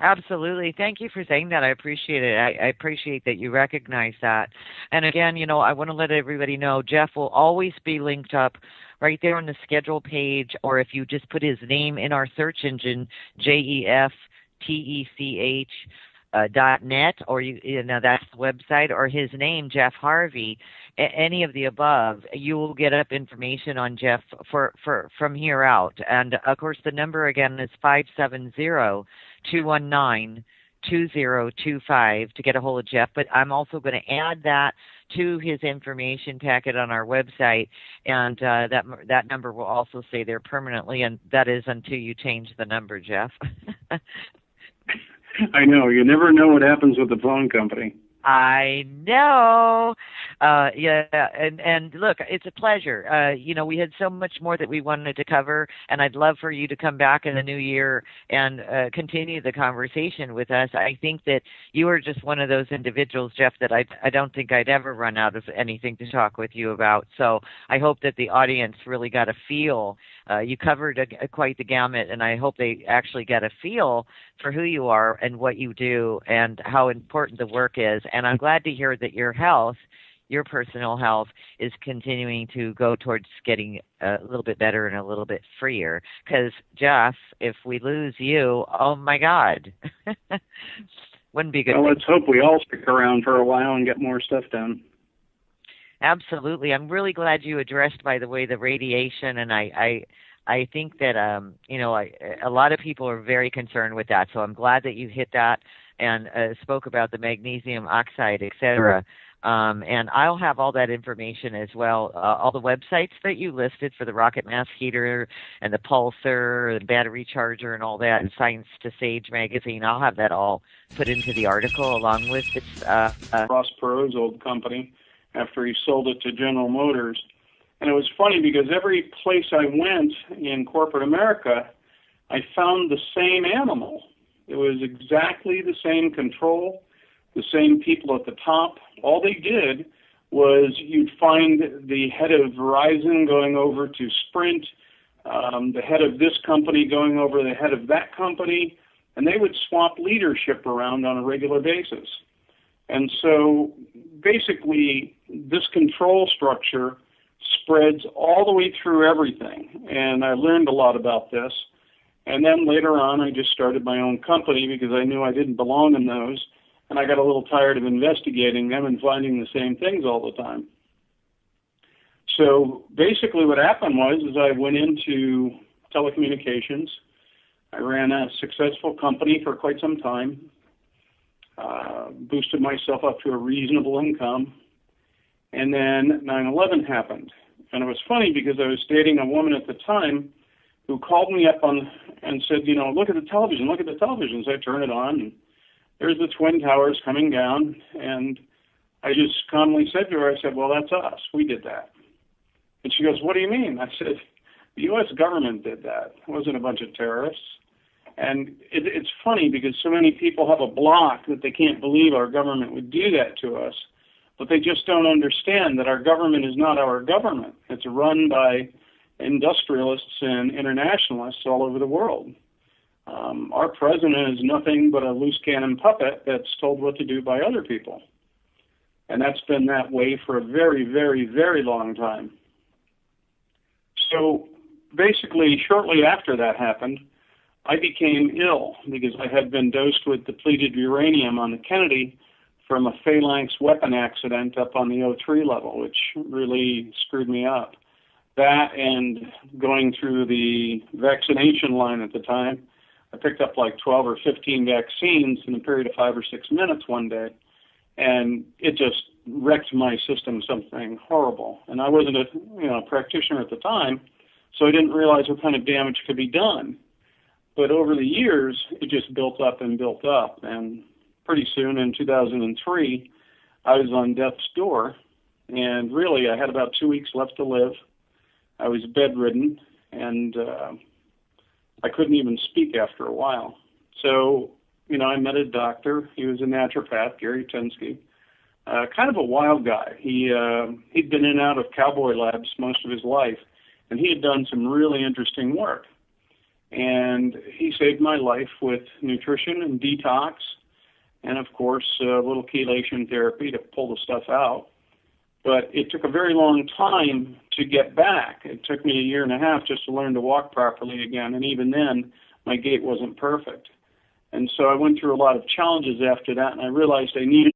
Absolutely. Thank you for saying that. I appreciate it. I appreciate that you recognize that. And again, I want to let everybody know Jef will always be linked up right there on the schedule page, or if you just put his name in our search engine, JEFTECH.net, or that's the website, or his name, Jef Harvey, any of the above, you will get up information on Jef from here out. And of course, the number again is 570-219-2025 to get a hold of Jef. But I'm also going to add that to his information packet on our website, and that number will also stay there permanently, and that is until you change the number, Jef. I know. You never know what happens with the phone company. I know. And look, it's a pleasure. We had so much more that we wanted to cover, and I'd love for you to come back in the new year and continue the conversation with us. I think that you are just one of those individuals, Jef, that I don't think I'd ever run out of anything to talk with you about. So I hope that the audience really got a feel You covered quite the gamut, and I hope they actually get a feel for who you are and what you do and how important the work is. And I'm glad to hear that your health, your personal health, is continuing to go towards getting a little bit better and a little bit freer. Because, Jef, if we lose you, oh my God. Wouldn't be good. Well, let's hope we all stick around for a while and get more stuff done. Absolutely. I'm really glad you addressed, by the way, the radiation, and I think that a lot of people are very concerned with that. So I'm glad that you hit that and spoke about the magnesium oxide, etc. And I'll have all that information as well, all the websites that you listed for the rocket mass heater and the pulsar, the battery charger and all that, and Science to Sage magazine. I'll have that all put into the article along with its... Ross Perot's old company, after he sold it to General Motors. And it was funny because every place I went in corporate America, I found the same animal. It was exactly the same control, the same people at the top. All they did was you'd find the head of Verizon going over to Sprint, the head of this company going over the head of that company, and they would swap leadership around on a regular basis. And so basically this control structure spreads all the way through everything. And I learned a lot about this. And then later on, I just started my own company because I knew I didn't belong in those. And I got a little tired of investigating them and finding the same things all the time. So basically what happened was I went into telecommunications. I ran a successful company for quite some time, boosted myself up to a reasonable income. And then 9/11 happened. And it was funny because I was dating a woman at the time who called me up and said, look at the television, look at the television. So I turned it on, and there's the Twin Towers coming down. And I just calmly said to her, I said, well, that's us. We did that. And she goes, what do you mean? I said, the U.S. government did that. It wasn't a bunch of terrorists. And it's funny because so many people have a block that they can't believe our government would do that to us. But they just don't understand that our government is not our government. It's run by industrialists and internationalists all over the world. Our president is nothing but a loose cannon puppet that's told what to do by other people. And that's been that way for a very, very, very long time. So basically, shortly after that happened, I became ill because I had been dosed with depleted uranium on the Kennedy from a phalanx weapon accident up on the O3 level, which really screwed me up. That and going through the vaccination line at the time, I picked up like 12 or 15 vaccines in a period of 5 or 6 minutes one day, and it just wrecked my system, something horrible. And I wasn't a practitioner at the time, so I didn't realize what kind of damage could be done. But over the years, it just built up and built up, and pretty soon in 2003, I was on death's door, and really I had about 2 weeks left to live. I was bedridden, and I couldn't even speak after a while. So, I met a doctor. He was a naturopath, Gary Tensky, kind of a wild guy. He'd been in and out of cowboy labs most of his life, and he had done some really interesting work. And he saved my life with nutrition and detox, and of course, a little chelation therapy to pull the stuff out. But it took a very long time to get back. It took me 1.5 years just to learn to walk properly again, and even then, my gait wasn't perfect. And so I went through a lot of challenges after that, and I realized I needed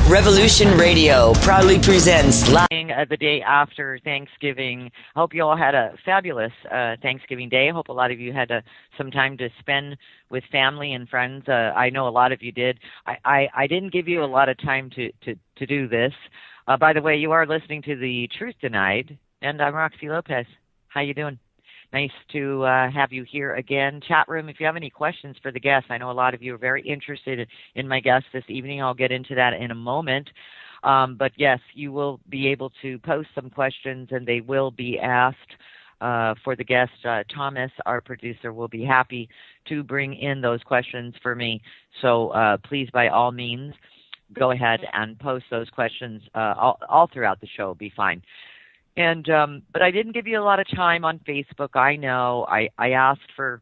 Revolution Radio proudly presents live the day after Thanksgiving. I hope you all had a fabulous Thanksgiving day. I hope a lot of you had some time to spend with family and friends. I know a lot of you did. I didn't give you a lot of time to do this. By the way, you are listening to The Truth Denied, and I'm Roxy Lopez. How you doing? Nice to have you here again. Chat room, if you have any questions for the guests, I know a lot of you are very interested in my guest this evening. I'll get into that in a moment. But yes, you will be able to post some questions and they will be asked for the guest. Thomas, our producer, will be happy to bring in those questions for me. So please, by all means, go ahead and post those questions all throughout the show. It'll be fine. And but I didn't give you a lot of time on Facebook. I know I asked for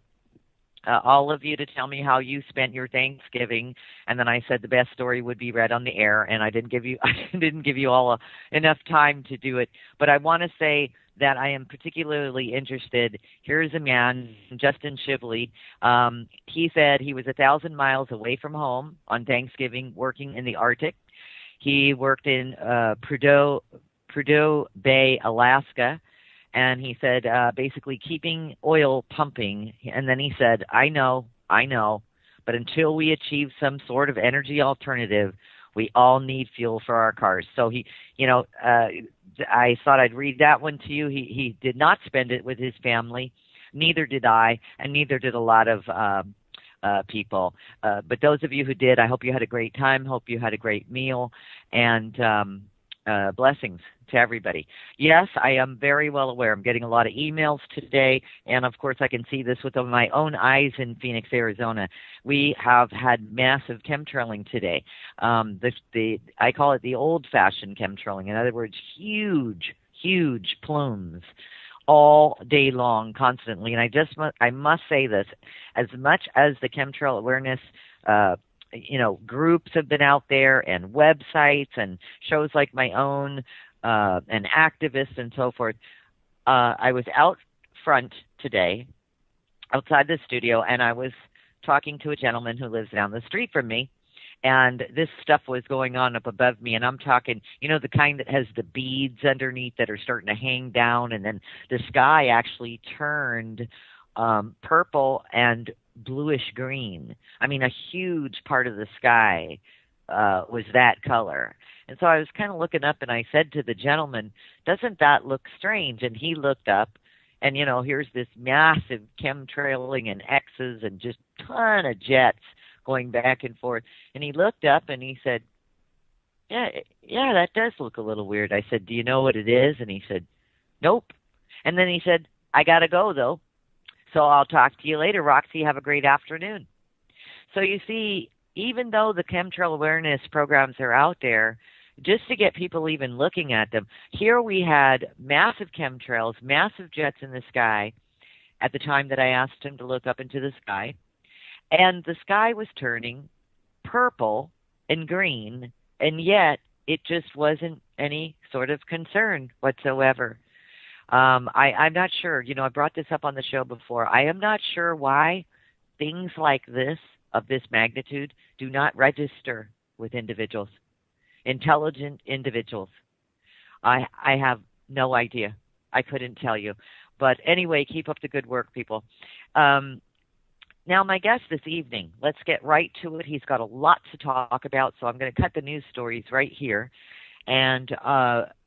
all of you to tell me how you spent your Thanksgiving, and then I said the best story would be read on the air, and I didn't give you all enough time to do it. But I want to say that I am particularly interested. Here's a man, Justin Shibley. He said he was 1,000 miles away from home on Thanksgiving, working in the Arctic. He worked in Prudhoe Bay, Alaska. And he said, basically keeping oil pumping. And then he said, I know, but until we achieve some sort of energy alternative, we all need fuel for our cars. So he, I thought I'd read that one to you. He did not spend it with his family. Neither did I, and neither did a lot of people. But those of you who did, I hope you had a great time. Hope you had a great meal. And blessings to everybody. Yes, I am very well aware. I'm getting a lot of emails today, and of course I can see this with my own eyes in Phoenix, Arizona. We have had massive chemtrailing today. I call it the old-fashioned chemtrailing. In other words, huge plumes all day long, constantly. And I must say this, as much as the chemtrail awareness groups have been out there, and websites and shows like my own, and activists and so forth. I was out front today, outside the studio, and I was talking to a gentleman who lives down the street from me, and this stuff was going on up above me, and I'm talking, the kind that has the beads underneath that are starting to hang down, and then the sky actually turned purple and bluish green. I mean, a huge part of the sky was that color. And so I was kind of looking up, and I said to the gentleman, doesn't that look strange? And he looked up, and, here's this massive chemtrailing and X's and just ton of jets going back and forth. And he looked up, and he said, yeah, that does look a little weird. I said, do you know what it is? And he said, nope. And then he said, I got to go, though. So I'll talk to you later, Roxy. Have a great afternoon. So you see, even though the chemtrail awareness programs are out there, just to get people even looking at them, here we had massive chemtrails, massive jets in the sky at the time that I asked him to look up into the sky. And the sky was turning purple and green, and yet it just wasn't any sort of concern whatsoever. I'm not sure. I brought this up on the show before. I am not sure why things like this, of this magnitude, do not register with individuals, intelligent individuals. I have no idea. I couldn't tell you. But anyway, keep up the good work, people. Now, my guest this evening, let's get right to it. He's got a lot to talk about, so I'm going to cut the news stories right here. And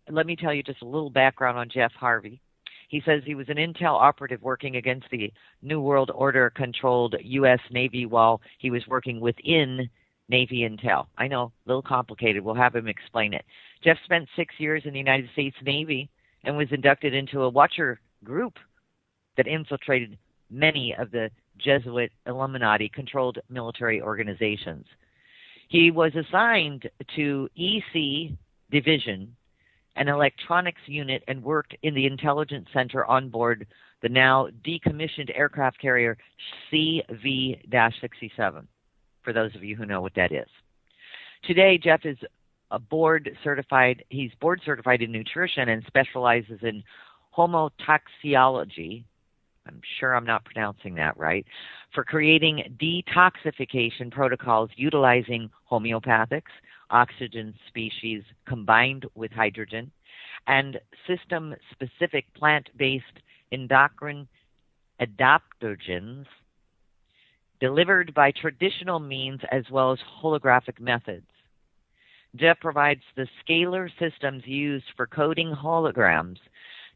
let me tell you just a little background on Jef Harvey. He says he was an intel operative working against the New World Order-controlled U.S. Navy while he was working within Navy intel. I know, a little complicated. We'll have him explain it. Jef spent 6 years in the United States Navy and was inducted into a watcher group that infiltrated many of the Jesuit Illuminati-controlled military organizations. He was assigned to EC Division, an electronics unit, and worked in the intelligence center on board the now decommissioned aircraft carrier CV-67, for those of you who know what that is. Today, Jef is he's board certified in nutrition and specializes in homotoxiology. I'm sure I'm not pronouncing that right, for creating detoxification protocols utilizing homeopathics, oxygen species combined with hydrogen, and system-specific plant-based endocrine adaptogens delivered by traditional means as well as holographic methods. Jef provides the scalar systems used for coding holograms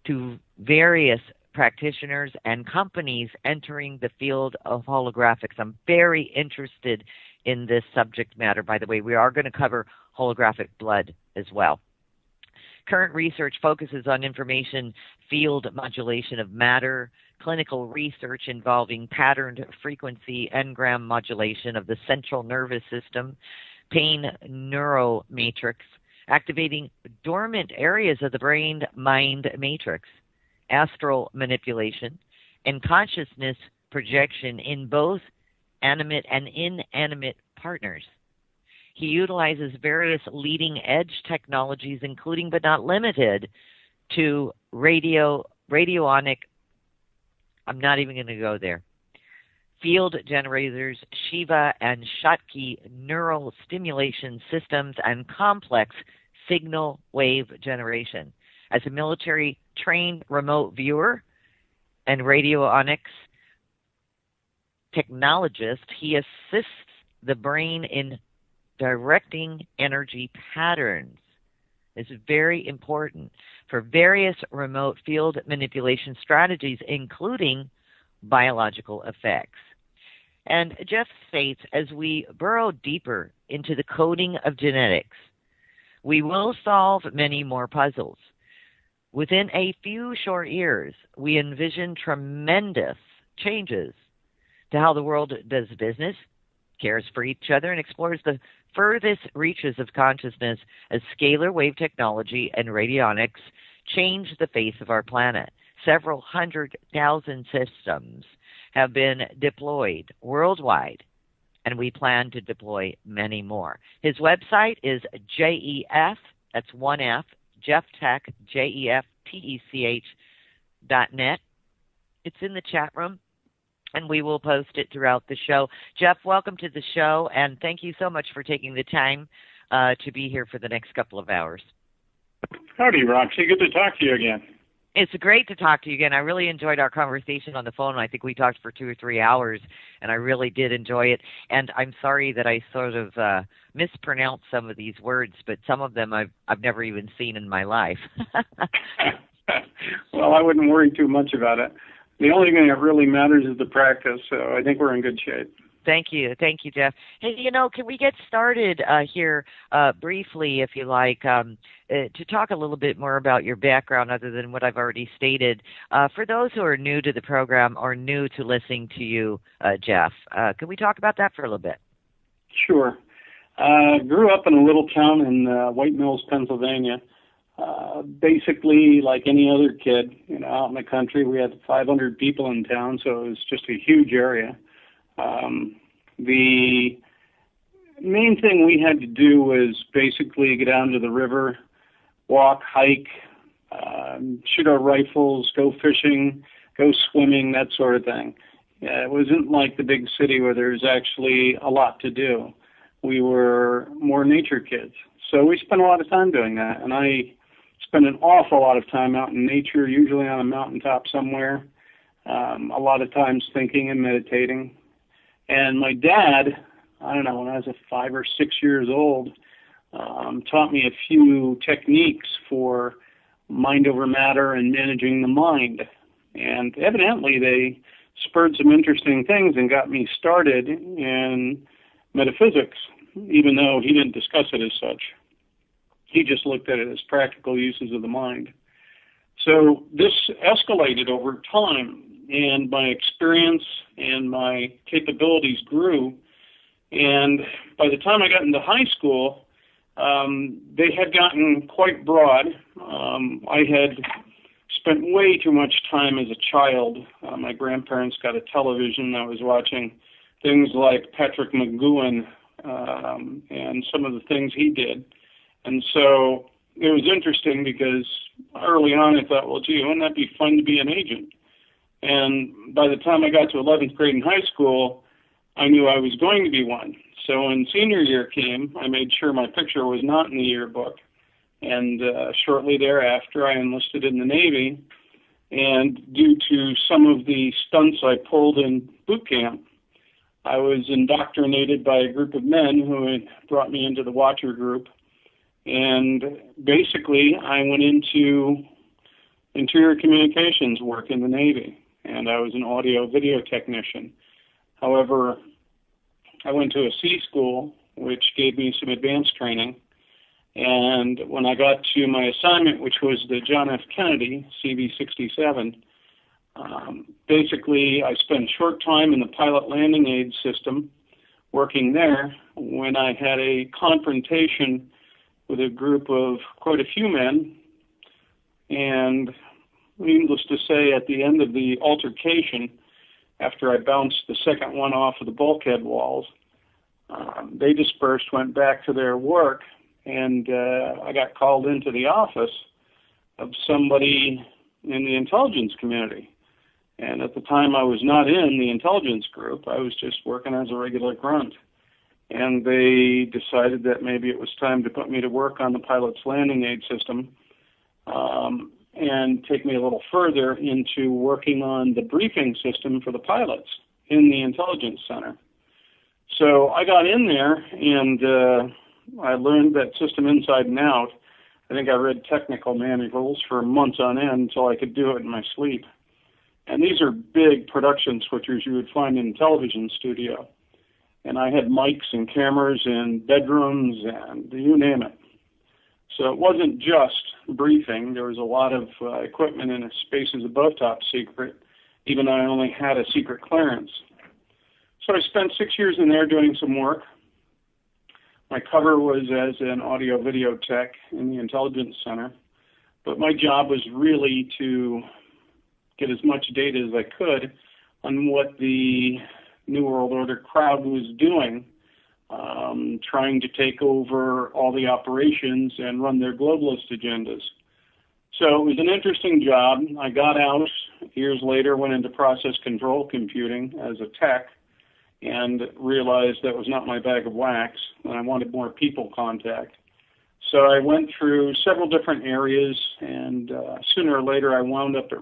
to various practitioners and companies entering the field of holographics. I'm very interested in this subject matter. By the way, we are going to cover holographic blood as well. Current research focuses on information field modulation of matter, clinical research involving patterned frequency engram modulation of the central nervous system, pain neuromatrix, activating dormant areas of the brain-mind matrix, astral manipulation, and consciousness projection in both animate and inanimate partners. He utilizes various leading-edge technologies, including but not limited to radionic, I'm not even going to go there, field generators, shiva and shakti neuro-stimulation systems, and complex signal wave generation. As a military-trained remote viewer and radionics technologist, he assists the brain in directing energy patterns. This is very important for various remote field manipulation strategies, including biological effects. And Jef states, as we burrow deeper into the coding of genetics, we will solve many more puzzles. Within a few short years, we envision tremendous changes to how the world does business, cares for each other, and explores the furthest reaches of consciousness as scalar wave technology and radionics change the face of our planet. Several 100,000 systems have been deployed worldwide, and we plan to deploy many more. His website is JEF, that's one F, Jef Tech, JEFTECH.net. It's in the chat room, and we will post it throughout the show. Jef, welcome to the show, and thank you so much for taking the time to be here for the next couple of hours. Howdy, Roxy. Good to talk to you again. It's great to talk to you again. I really enjoyed our conversation on the phone. I think we talked for 2 or 3 hours, and I really did enjoy it. And I'm sorry that I sort of mispronounced some of these words, but some of them I've never even seen in my life. Well, I wouldn't worry too much about it. The only thing that really matters is the practice, so I think we're in good shape. Thank you, Jef. Hey, can we get started here briefly, if you like, to talk a little bit more about your background other than what I've already stated. For those who are new to the program or new to listening to you, Jef, can we talk about that for a little bit? Sure. Grew up in a little town in White Mills, Pennsylvania. Basically, like any other kid, out in the country, we had 500 people in town, so it was just a huge area. The main thing we had to do was basically get down to the river, walk, hike, shoot our rifles, go fishing, go swimming, that sort of thing. It wasn't like the big city where there's actually a lot to do. We were more nature kids. So we spent a lot of time doing that, and I spent an awful lot of time out in nature, usually on a mountaintop somewhere, a lot of times thinking and meditating. And my dad, I don't know, when I was 5 or 6 years old, taught me a few techniques for mind over matter and managing the mind. And evidently they spurred some interesting things and got me started in metaphysics, even though he didn't discuss it as such. He just looked at it as practical uses of the mind. So this escalated over time, and my experience and my capabilities grew. And by the time I got into high school, they had gotten quite broad. I had spent way too much time as a child. My grandparents got a television. I was watching things like Patrick McGowan and some of the things he did. And so it was interesting because early on I thought, well, gee, wouldn't that be fun to be an agent? And by the time I got to 11th grade in high school, I knew I was going to be one. So when senior year came, I made sure my picture was not in the yearbook. And shortly thereafter, I enlisted in the Navy. And due to some of the stunts I pulled in boot camp, I was indoctrinated by a group of men who had brought me into the Watcher group. And basically, I went into interior communications work in the Navy, and I was an audio-video technician. However, I went to a C school, which gave me some advanced training, and when I got to my assignment, which was the John F. Kennedy, CV-67, basically I spent a short time in the pilot landing aid system working there when I had a confrontation with a group of quite a few men, and needless to say, at the end of the altercation, after I bounced the second one off of the bulkhead walls, they dispersed, went back to their work, and I got called into the office of somebody in the intelligence community. And at the time, I was not in the intelligence group. I was just working as a regular grunt. And they decided that maybe it was time to put me to work on the pilot's landing aid system and take me a little further into working on the briefing system for the pilots in the intelligence center. So I got in there, and I learned that system inside and out. I think I read technical manuals for months on end until I could do it in my sleep. And these are big production switchers you would find in a television studio. And I had mics and cameras in bedrooms and you name it. So it wasn't just briefing. There was a lot of equipment in spaces above top secret, even though I only had a secret clearance. So I spent 6 years in there doing some work. My cover was as an audio-video tech in the intelligence center, but my job was really to get as much data as I could on what the New World Order crowd was doing, trying to take over all the operations and run their globalist agendas. So it was an interesting job. I got out years later, went into process control computing as a tech, and realized that was not my bag of wax, and I wanted more people contact. So I went through several different areas, and sooner or later I wound up at